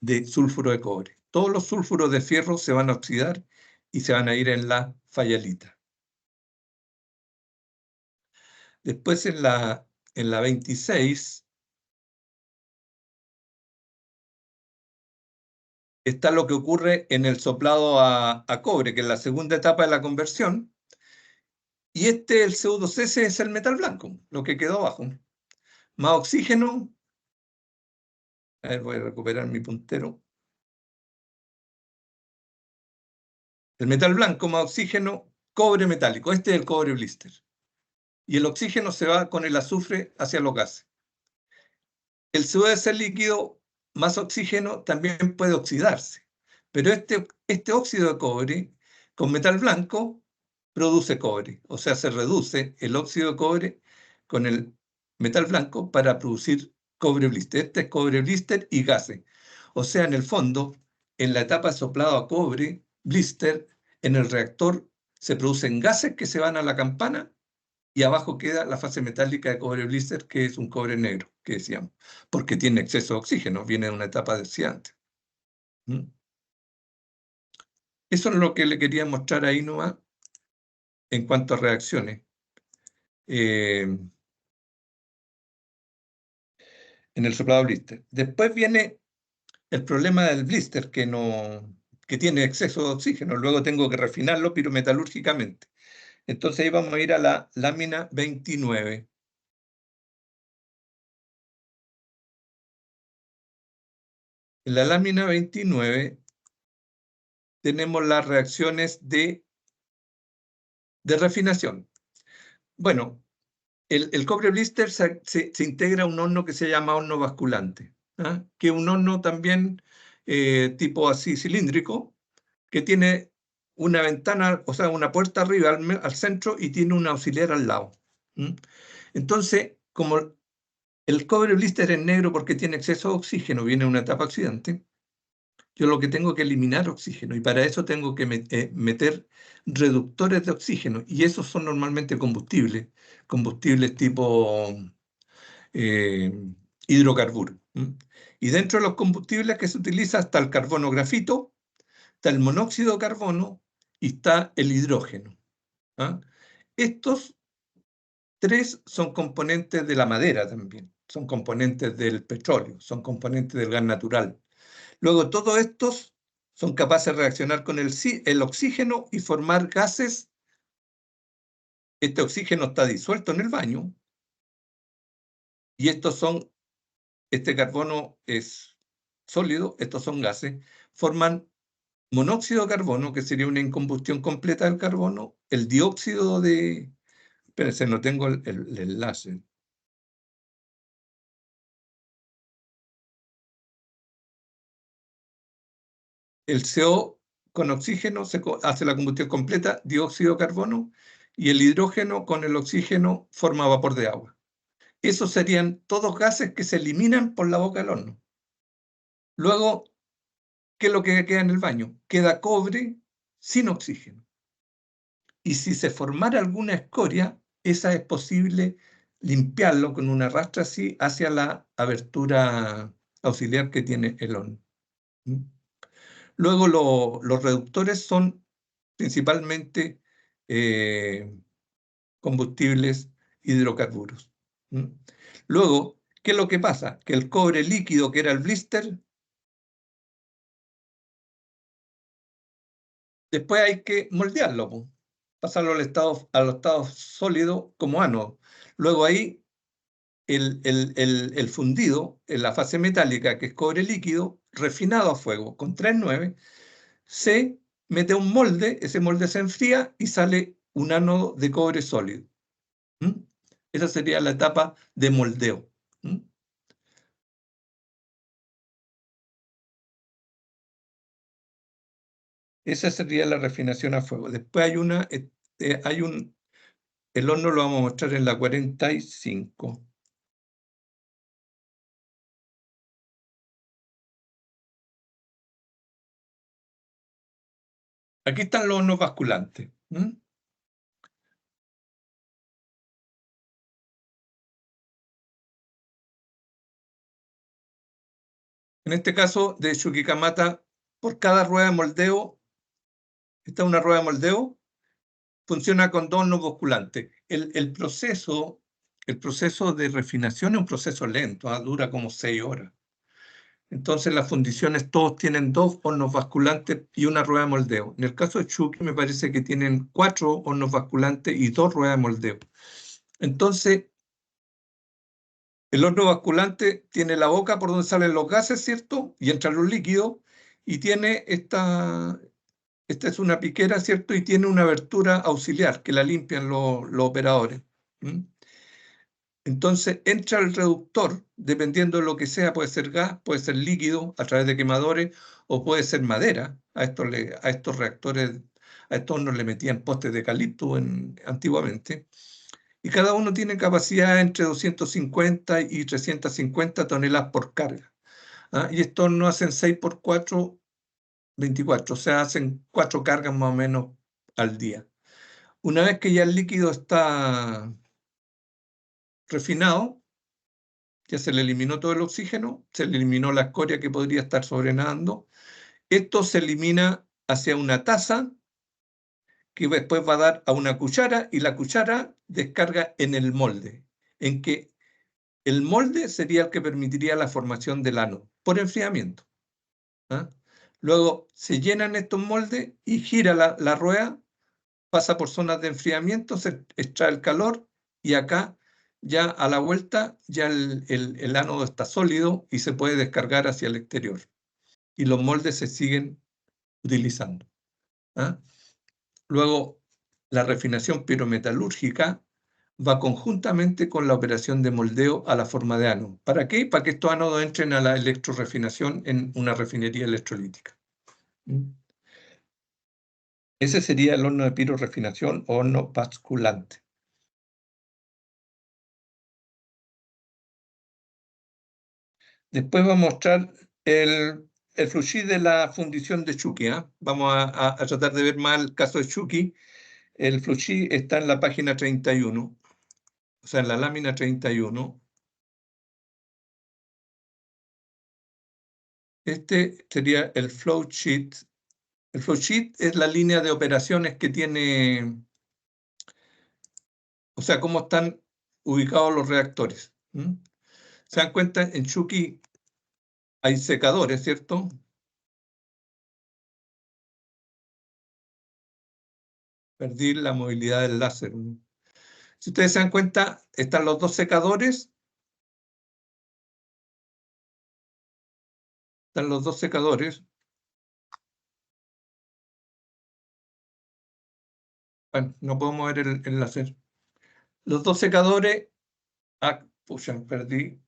de sulfuro de cobre. Todos los sulfuros de fierro se van a oxidar y se van a ir en la fayalita. Después en la 26 está lo que ocurre en el soplado a cobre, que es la segunda etapa de la conversión. Y el Cu2S es el metal blanco, lo que quedó abajo. Más oxígeno. A ver, voy a recuperar mi puntero. El metal blanco más oxígeno, cobre metálico. Este es el cobre blister. Y el oxígeno se va con el azufre hacia los gases. El CO2 líquido más oxígeno también puede oxidarse. Pero este óxido de cobre con metal blanco produce cobre. O sea, se reduce el óxido de cobre con el metal blanco para producir cobre blister. Este es cobre blister y gases. O sea, en el fondo, en la etapa de soplado a cobre blister, en el reactor se producen gases que se van a la campana y abajo queda la fase metálica de cobre blister, que es un cobre negro, que decíamos, porque tiene exceso de oxígeno, viene de una etapa de oxidante. Eso es lo que le quería mostrar ahí nomás en cuanto a reacciones. En el soplado blister. Después viene el problema del blister, que tiene exceso de oxígeno. Luego tengo que refinarlo pirometalúrgicamente. Entonces ahí vamos a ir a la lámina 29. En la lámina 29 tenemos las reacciones de refinación. Bueno, el cobre blister se integra a un horno que se llama horno basculante, ¿ah? Que es un horno también tipo así cilíndrico, que tiene una ventana, o sea, una puerta arriba al centro y tiene un auxiliar al lado. Entonces, como el cobre blister es negro porque tiene exceso de oxígeno, viene en una etapa oxidante, yo lo que tengo que eliminar oxígeno y para eso tengo que meter reductores de oxígeno y esos son normalmente combustibles tipo hidrocarburos. Y dentro de los combustibles que se utiliza está el carbono grafito, está el monóxido de carbono y está el hidrógeno, ¿ah? Estos tres son componentes de la madera también, son componentes del petróleo, son componentes del gas natural. Luego todos estos son capaces de reaccionar con el oxígeno y formar gases. Este oxígeno está disuelto en el baño y este carbono es sólido, estos son gases, forman monóxido de carbono, que sería una incombustión completa del carbono, el dióxido de... Espérense, no tengo el enlace. el CO con oxígeno hace la combustión completa, dióxido de carbono, y el hidrógeno con el oxígeno forma vapor de agua. Esos serían todos gases que se eliminan por la boca del horno. Luego, ¿qué es lo que queda en el baño? Queda cobre sin oxígeno. Y si se formara alguna escoria, esa es posible limpiarlo con una rastra así hacia la abertura auxiliar que tiene el horno. Luego los reductores son principalmente combustibles hidrocarburos. Luego, ¿qué es lo que pasa? Que el cobre líquido, que era el blister, después hay que moldearlo, pasarlo al estado sólido como ánodo. Luego ahí el fundido en la fase metálica, que es cobre líquido, refinado a fuego con 3,9, se mete un molde, ese molde se enfría y sale un ánodo de cobre sólido. Esa sería la etapa de moldeo. Esa sería la refinación a fuego. Después hay el horno lo vamos a mostrar en la 45. Aquí están los hornos basculantes. En este caso de Chuquicamata, por cada rueda de moldeo, esta es una rueda de moldeo, funciona con 2 hornos basculantes. El proceso de refinación es un proceso lento, dura como 6 horas. Entonces las fundiciones todos tienen 2 hornos basculantes y una rueda de moldeo. En el caso de Chuqui me parece que tienen 4 hornos basculantes y 2 ruedas de moldeo. Entonces, el horno basculante tiene la boca por donde salen los gases, ¿cierto? Y entran los líquidos, y tiene esta es una piquera, ¿cierto? Y tiene una abertura auxiliar que la limpian los operadores. Entonces entra el reductor, dependiendo de lo que sea, puede ser gas, puede ser líquido a través de quemadores, o puede ser madera. A estos reactores, a estos hornos le metían postes de eucalipto antiguamente. Y cada uno tiene capacidad entre 250 y 350 toneladas por carga. Y estos hornos hacen 6 por 4, 24, o sea, hacen 4 cargas más o menos al día. Una vez que ya el líquido está refinado, ya se le eliminó todo el oxígeno, se le eliminó la escoria que podría estar sobrenadando, esto se elimina hacia una taza que después va a dar a una cuchara, y la cuchara descarga en el molde, en que el molde sería el que permitiría la formación del ánodo por enfriamiento. Luego se llenan estos moldes y gira la rueda, pasa por zonas de enfriamiento, se extrae el calor, y acá ya a la vuelta ya el ánodo está sólido y se puede descargar hacia el exterior. Y los moldes se siguen utilizando. Luego, la refinación pirometalúrgica va conjuntamente con la operación de moldeo a la forma de ánodo. ¿Para qué? Para que estos ánodos entren a la electrorefinación en una refinería electrolítica. Ese sería el horno de pirorefinación o horno basculante. Después voy a mostrar el flowsheet de la fundición de Chuqui. Vamos a tratar de ver más el caso de Chuqui. El flowsheet está en la página 31, o sea, en la lámina 31. Este sería el flowsheet. El flowsheet es la línea de operaciones que tiene, o sea, cómo están ubicados los reactores. ¿Se dan cuenta? En Chuqui hay secadores, ¿cierto? Perdí la movilidad del láser. Si ustedes se dan cuenta, están los 2 secadores. Están los 2 secadores. Bueno, no puedo mover el láser. Los 2 secadores. Pucha, perdí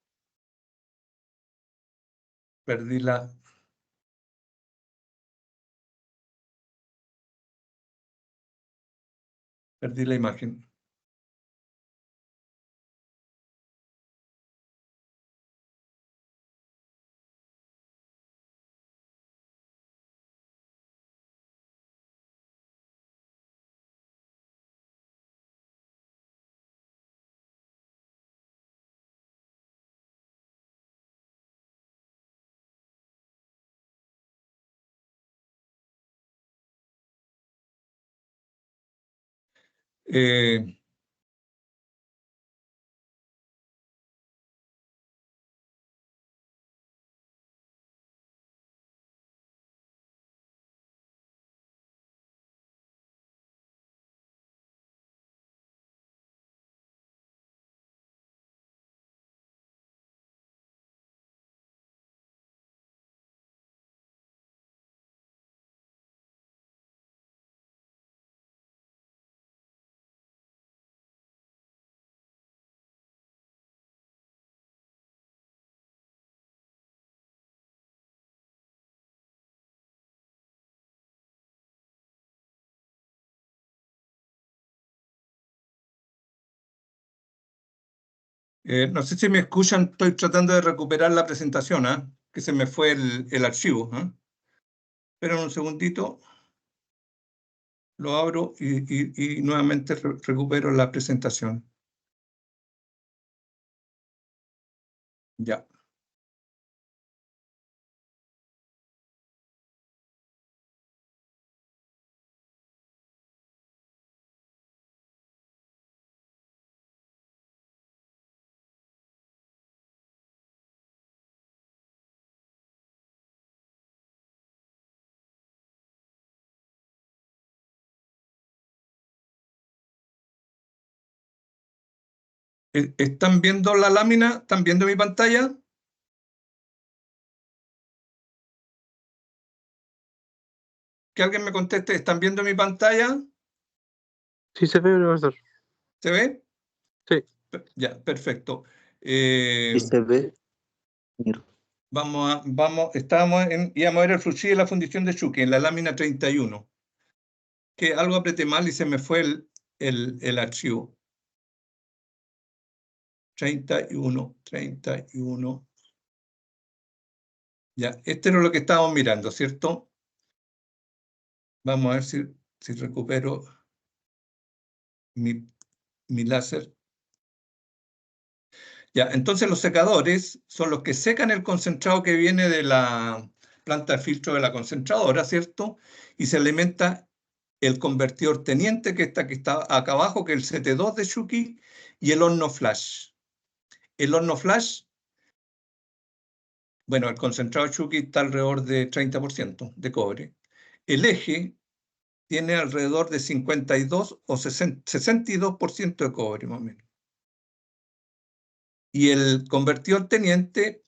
la. Perdí la imagen. Eh, no sé si me escuchan, estoy tratando de recuperar la presentación, ¿ah? Que se me fue el archivo. ¿Ah? Esperen un segundito, lo abro y nuevamente recupero la presentación. Ya. ¿Están viendo la lámina? ¿Están viendo mi pantalla? Que alguien me conteste, ¿están viendo mi pantalla? Sí se ve, profesor. ¿Se ve? Sí. Ya, perfecto. Sí se ve. Íbamos a ver el fluxí de la fundición de Chucky en la lámina 31. Que algo apreté mal y se me fue el archivo. 31. Ya, este era lo que estábamos mirando, ¿cierto? Vamos a ver si recupero mi láser. Ya, entonces los secadores son los que secan el concentrado que viene de la planta de filtro de la concentradora, ¿cierto? Y se alimenta el convertidor teniente que está acá abajo, que es el CT2 de Chucky, y el horno flash. El horno flash, bueno, el concentrado de Chucky está alrededor de 30% de cobre. El eje tiene alrededor de 52 o 62% de cobre, más o menos. Y el convertidor teniente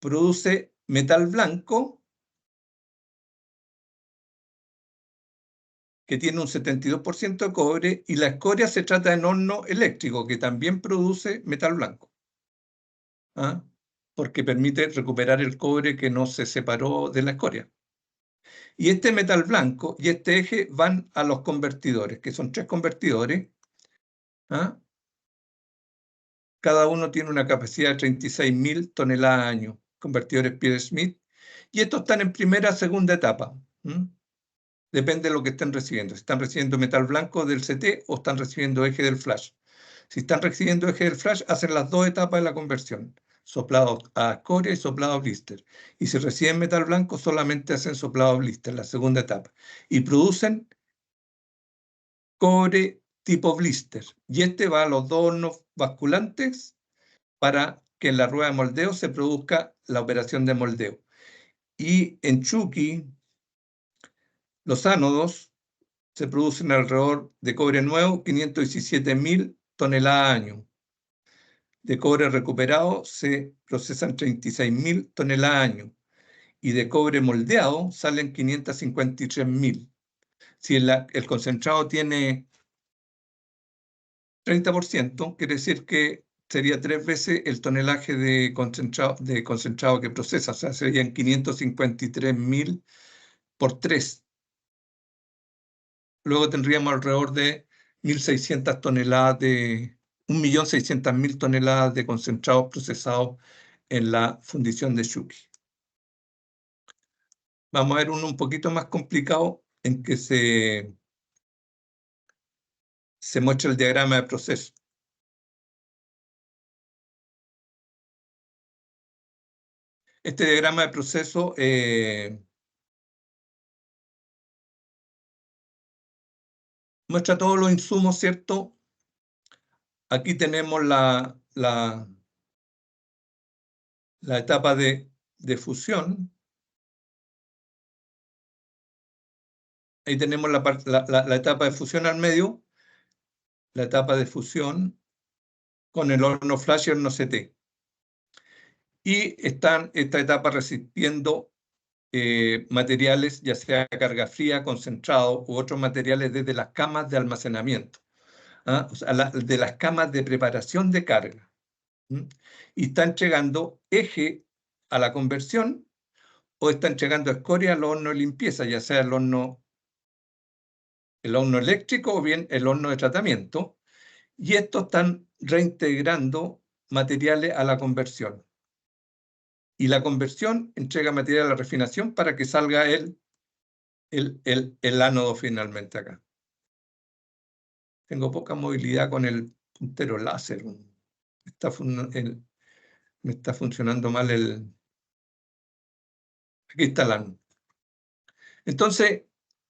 produce metal blanco, que tiene un 72% de cobre, y la escoria se trata en horno eléctrico, que también produce metal blanco. ¿Ah? Porque permite recuperar el cobre que no se separó de la escoria. Y este metal blanco y este eje van a los convertidores, que son 3 convertidores. ¿Ah? Cada uno tiene una capacidad de 36.000 toneladas al año, convertidores Pierre Smith, y estos están en primera, segunda etapa. Depende de lo que estén recibiendo. Si están recibiendo metal blanco del CT o están recibiendo eje del flash. Si están recibiendo eje del flash, hacen las 2 etapas de la conversión, soplado a escoria y soplado a blister. Y si reciben metal blanco, solamente hacen soplado a blister, la segunda etapa. Y producen cobre tipo blister. Y este va a los 2 hornos basculantes para que en la rueda de moldeo se produzca la operación de moldeo. Y en Chucky, los ánodos se producen alrededor de cobre nuevo, 517.000 toneladas al año. De cobre recuperado se procesan 36.000 toneladas al año. Y de cobre moldeado salen 553.000. Si el concentrado tiene 30%, quiere decir que sería 3 veces el tonelaje de concentrado que procesa, o sea, serían 553.000 por 3. Luego tendríamos alrededor de 1.600 toneladas de 1.600.000 toneladas de concentrados procesados en la fundición de Chuqui. Vamos a ver uno un poquito más complicado en que se muestra el diagrama de proceso. Este diagrama de proceso muestra todos los insumos, ¿cierto? Aquí tenemos la etapa de fusión. Ahí tenemos la etapa de fusión al medio, la etapa de fusión con el horno flash y horno CT. Y están esta etapa recibiendo materiales, ya sea carga fría, concentrado u otros materiales desde las camas de almacenamiento, o sea, de las camas de preparación de carga. Y está entregando eje a la conversión o está entregando escoria al horno de limpieza, ya sea el horno eléctrico o bien el horno de tratamiento. Y estos están reintegrando materiales a la conversión. Y la conversión entrega material a la refinación para que salga el ánodo finalmente acá. Tengo poca movilidad con el puntero láser. Me está funcionando mal Aquí está el ánodo. Entonces,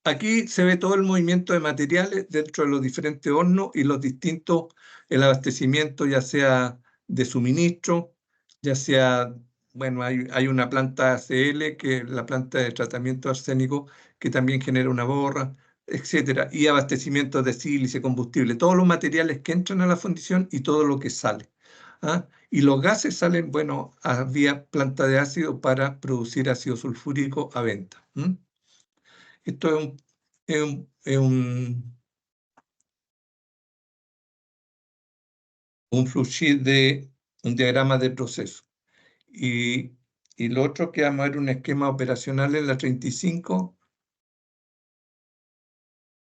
aquí se ve todo el movimiento de materiales dentro de los diferentes hornos y los distintos, el abastecimiento, ya sea de suministro, ya sea, bueno, hay una planta ACL, que es la planta de tratamiento arsénico, que también genera una borra, etcétera, y abastecimiento de sílice, combustible, todos los materiales que entran a la fundición y todo lo que sale. Y los gases salen, bueno, vía planta de ácido para producir ácido sulfúrico a venta. Esto es un flowsheet de un diagrama de proceso. Y lo otro que vamos a ver un esquema operacional en la 35,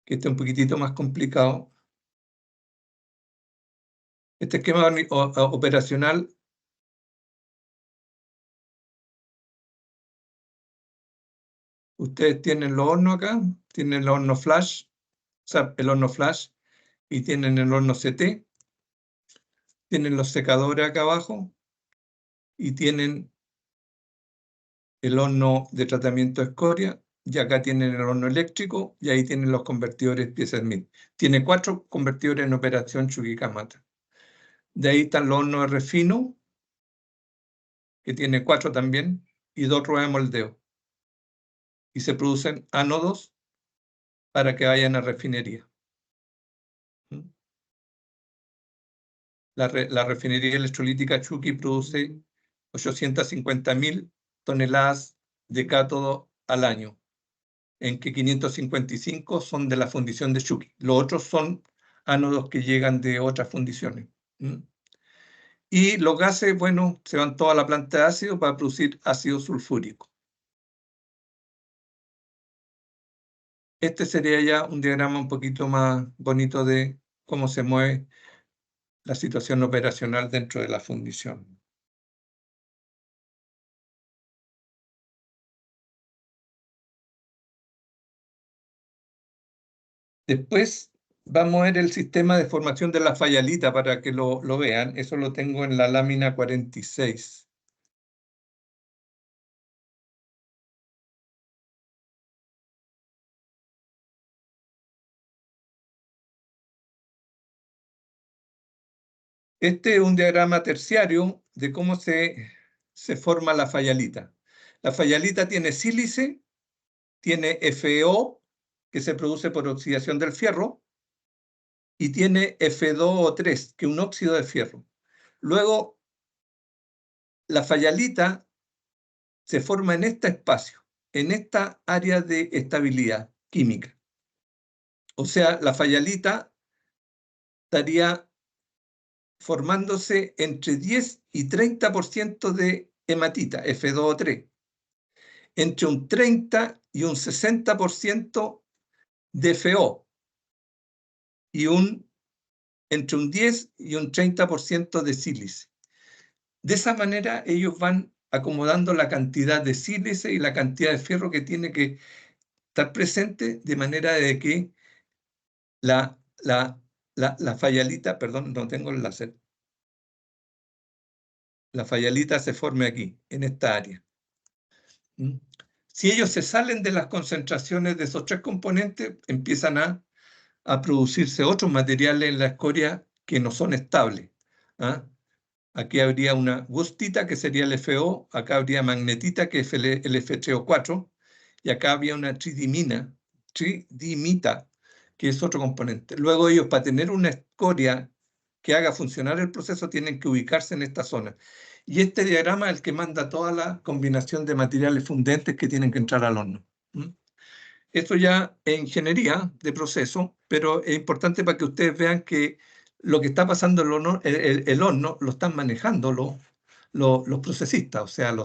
que está un poquitito más complicado. Este esquema operacional ustedes tienen los hornos acá, tienen el horno flash, o sea, el horno flash, y tienen el horno CT, tienen los secadores acá abajo, y tienen el horno de tratamiento de escoria, y acá tienen el horno eléctrico, y ahí tienen los convertidores piezas MIT. Tiene 4 convertidores en operación Chuquicamata. De ahí están los hornos de refino, que tiene 4 también, y 2 ruedas de moldeo. Y se producen ánodos para que vayan a refinería. La refinería electrolítica Chuqui produce 850.000 toneladas de cátodo al año, en que 555 son de la fundición de Chuqui. Los otros son ánodos que llegan de otras fundiciones. Y los gases, bueno, se van toda la planta de ácido para producir ácido sulfúrico. Este sería ya un diagrama un poquito más bonito de cómo se mueve la situación operacional dentro de la fundición. Después vamos a ver el sistema de formación de la fayalita para que lo vean. Eso lo tengo en la lámina 46. Este es un diagrama terciario de cómo se forma la fayalita. La fayalita tiene sílice, tiene FeO, que se produce por oxidación del fierro, y tiene F2O3, que es un óxido de fierro. Luego, la fayalita se forma en este espacio, en esta área de estabilidad química. O sea, la fayalita estaría formándose entre 10 y 30% de hematita, F2O3, entre un 30 y un 60% de FeO, y entre un 10 y un 30% de sílice. De esa manera ellos van acomodando la cantidad de sílice y la cantidad de fierro que tiene que estar presente, de manera de que la fayalita, perdón, no tengo el láser, la fayalita se forme aquí, en esta área. Si ellos se salen de las concentraciones de esos 3 componentes, empiezan a producirse otros materiales en la escoria que no son estables. Aquí habría una wustita, que sería el FO, acá habría magnetita, que es el F3O4, y acá había una tridimita, que es otro componente. Luego ellos, para tener una escoria que haga funcionar el proceso, tienen que ubicarse en esta zona. Y este diagrama es el que manda toda la combinación de materiales fundentes que tienen que entrar al horno. Esto ya es ingeniería de proceso, pero es importante para que ustedes vean que lo que está pasando en el horno lo están manejando los procesistas. O sea,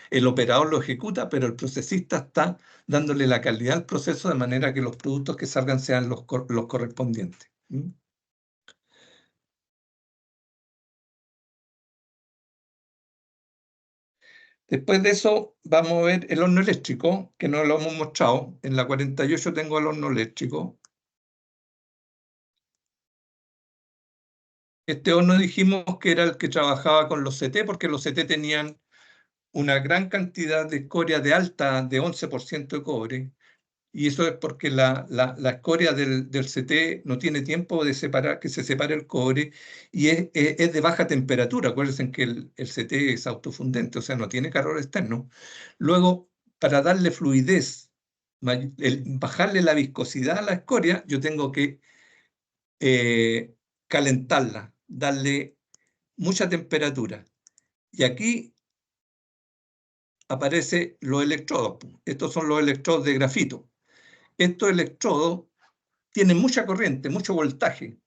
el operador lo ejecuta, pero el procesista está dándole la calidad al proceso de manera que los productos que salgan sean los correspondientes. Después de eso vamos a ver el horno eléctrico, que no lo hemos mostrado. En la 48 tengo el horno eléctrico. Este horno dijimos que era el que trabajaba con los CT, porque los CT tenían una gran cantidad de escoria de alta, de 11% de cobre, y eso es porque la escoria del CT no tiene tiempo de que se separe el cobre, y es de baja temperatura. Acuérdense que el CT es autofundente, o sea, no tiene calor externo. Luego, para darle fluidez, bajarle la viscosidad a la escoria, yo tengo que calentarla, darle mucha temperatura. Y aquí aparecen los electrodos. Estos son los electrodos de grafito. Estos electrodos tienen mucha corriente, mucho voltaje,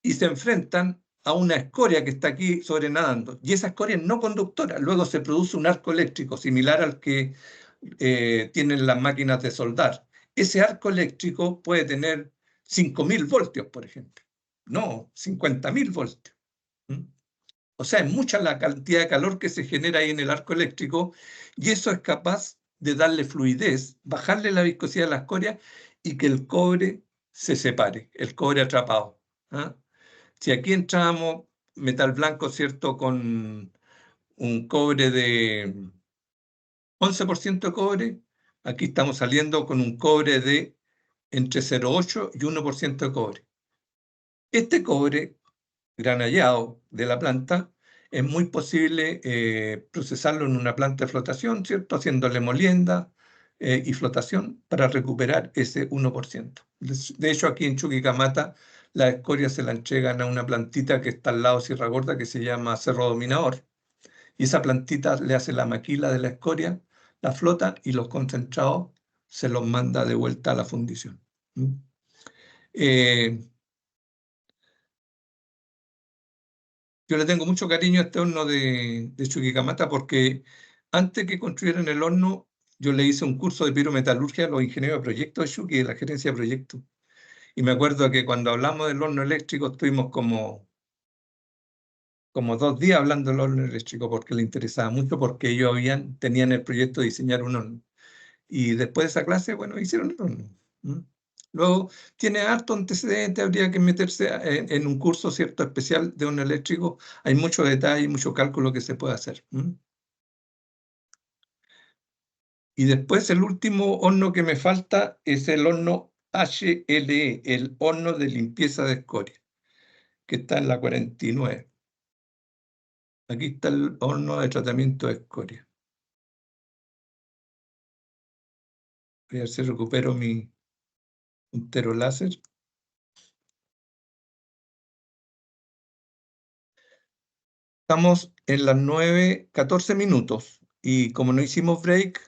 y se enfrentan a una escoria que está aquí sobrenadando. Y esa escoria es no conductora. Luego se produce un arco eléctrico similar al que tienen las máquinas de soldar. Ese arco eléctrico puede tener 5.000 voltios, por ejemplo. No, 50.000 voltios. O sea, es mucha la cantidad de calor que se genera ahí en el arco eléctrico, y eso es capaz de darle fluidez, bajarle la viscosidad de la escoria y que el cobre se separe, el cobre atrapado. Si aquí entramos metal blanco, ¿cierto?, con un cobre de 11% de cobre, aquí estamos saliendo con un cobre de entre 0,8 y 1% de cobre. Este cobre granallado de la planta es muy posible procesarlo en una planta de flotación, ¿cierto?, haciéndole molienda y flotación para recuperar ese 1%. De hecho, aquí en Chuquicamata la escoria se la entregan a una plantita que está al lado de Sierra Gorda, que se llama Cerro Dominador, y esa plantita le hace la maquila de la escoria, la flota, y los concentrados se los manda de vuelta a la fundición. Yo le tengo mucho cariño a este horno de Chuquicamata, porque antes que construyeran el horno, yo le hice un curso de pirometalurgia a los ingenieros de proyectos de Chuqui, de la gerencia de proyectos. Y me acuerdo que cuando hablamos del horno eléctrico estuvimos como 2 días hablando del horno eléctrico, porque le interesaba mucho, porque ellos tenían el proyecto de diseñar un horno. Y después de esa clase, bueno, hicieron el horno. Luego, tiene harto antecedente, habría que meterse en un curso, ¿cierto?, especial de horno eléctrico. Hay mucho detalle, mucho cálculo que se puede hacer. Y después el último horno que me falta es el horno HLE, el horno de limpieza de escoria, que está en la 49. Aquí está el horno de tratamiento de escoria. Voy a ver si recupero mi puntero láser. Estamos en las 9:14 minutos, y como no hicimos break,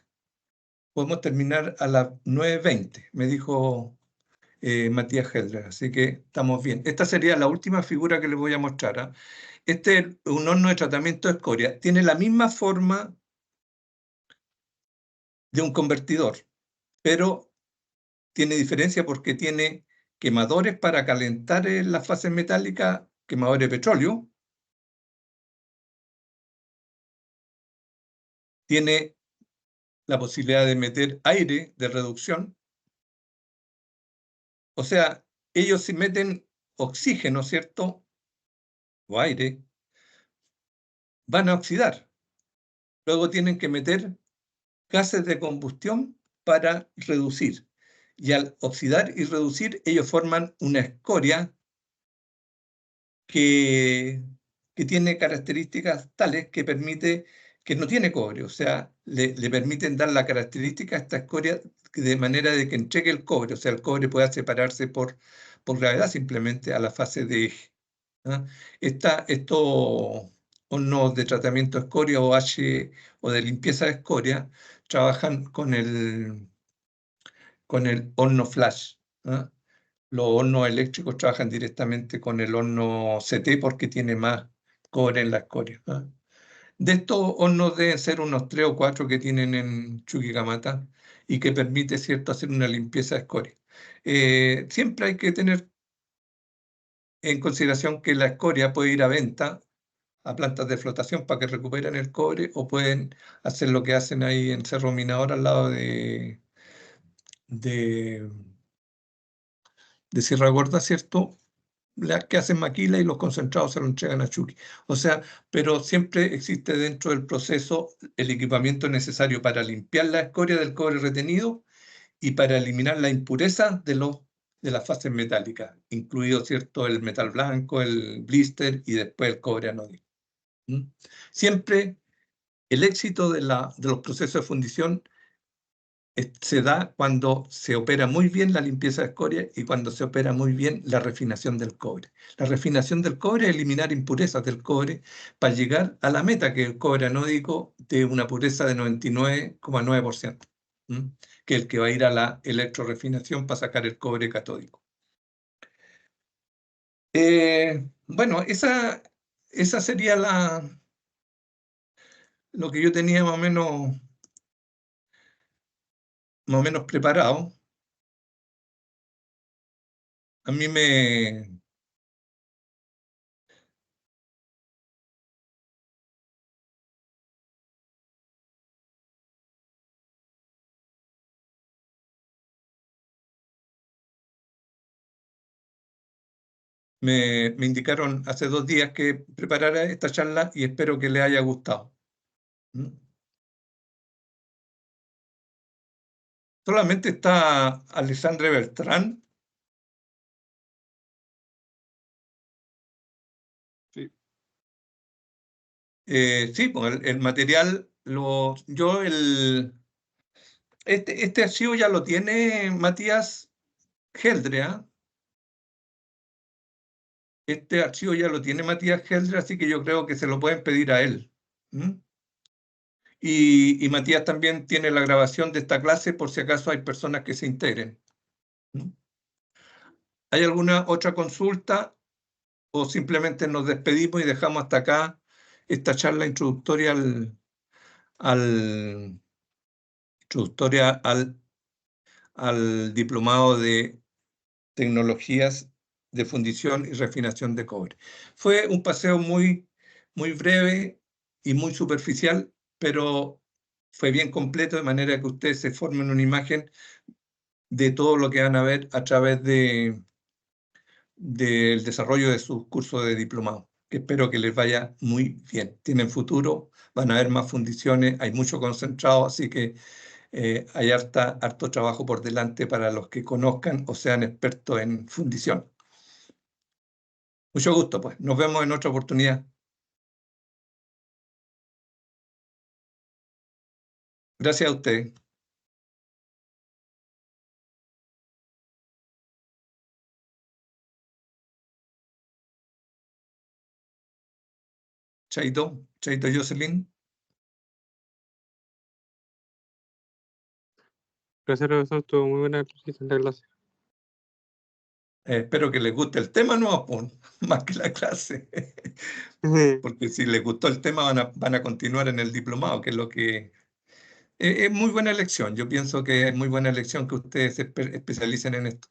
podemos terminar a las 9:20, me dijo Matías Hedler, así que estamos bien. Esta sería la última figura que les voy a mostrar. Este es un horno de tratamiento de escoria. Tiene la misma forma de un convertidor, pero tiene diferencia porque tiene quemadores para calentar las fases metálicas, quemadores de petróleo. Tiene la posibilidad de meter aire de reducción. O sea, ellos si meten oxígeno, ¿cierto? O aire, van a oxidar. Luego tienen que meter gases de combustión para reducir. Y al oxidar y reducir, ellos forman una escoria que tiene características tales que permite, que no tiene cobre, o sea, le permiten dar la característica a esta escoria de manera de que entregue el cobre, o sea, el cobre pueda separarse por gravedad simplemente a la fase de eje. ¿Ah? Estos hornos de tratamiento de escoria o de limpieza de escoria trabajan con el horno flash. ¿Ah? Los hornos eléctricos trabajan directamente con el horno CT porque tiene más cobre en la escoria. ¿Ah? De estos hornos deben ser unos 3 o 4 que tienen en Chuquicamata y que permite, ¿cierto?, hacer una limpieza de escoria. Siempre hay que tener en consideración que la escoria puede ir a venta a plantas de flotación para que recuperen el cobre, o pueden hacer lo que hacen ahí en Cerro Minador al lado de Sierra Gorda, ¿cierto? Las que hacen maquila y los concentrados se lo entregan a Chuqui. O sea, pero siempre existe dentro del proceso el equipamiento necesario para limpiar la escoria del cobre retenido y para eliminar la impureza de las fases metálicas, incluido, ¿cierto?, el metal blanco, el blister y después el cobre anódico. Siempre el éxito de los procesos de fundición se da cuando se opera muy bien la limpieza de escoria y cuando se opera muy bien la refinación del cobre. La refinación del cobre es eliminar impurezas del cobre para llegar a la meta, que es el cobre anódico de una pureza de 99,9%, que es el que va a ir a la electrorefinación para sacar el cobre catódico. Bueno, esa sería lo que yo tenía más o menos preparado. A mí me indicaron hace 2 días que preparara esta charla y espero que les haya gustado. Solamente está Alessandra Beltrán. Sí, sí, pues el material, este archivo ya lo tiene Matías Geldre, ¿ah? Este archivo ya lo tiene Matías Geldre, así que yo creo que se lo pueden pedir a él. Y Matías también tiene la grabación de esta clase por si acaso hay personas que se integren. ¿Hay alguna otra consulta? ¿O simplemente nos despedimos y dejamos hasta acá esta charla introductoria al diplomado de tecnologías de fundición y refinación de cobre? Fue un paseo muy, muy breve y muy superficial, pero fue bien completo, de manera que ustedes se formen una imagen de todo lo que van a ver a través del desarrollo de sus cursos de diplomado, que espero que les vaya muy bien. Tienen futuro, van a haber más fundiciones, hay mucho concentrado, así que hay harto trabajo por delante para los que conozcan o sean expertos en fundición. Mucho gusto, pues. Nos vemos en otra oportunidad. Gracias a usted. Chaito, Chaito Jocelyn. Gracias, profesor. Estuvo muy buena la clase. Espero que les guste el tema, no, pues, más que la clase. Porque si les gustó el tema van a continuar en el diplomado, que es lo que... es muy buena elección. Yo pienso que es muy buena elección que ustedes se especialicen en esto.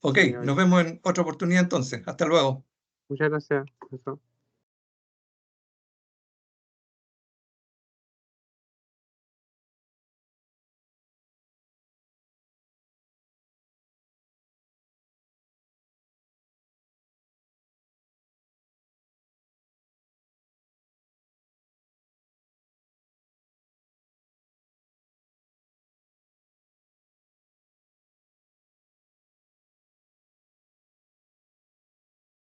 Ok, Sí, nos vemos en otra oportunidad entonces. Hasta luego. Muchas gracias, profesor.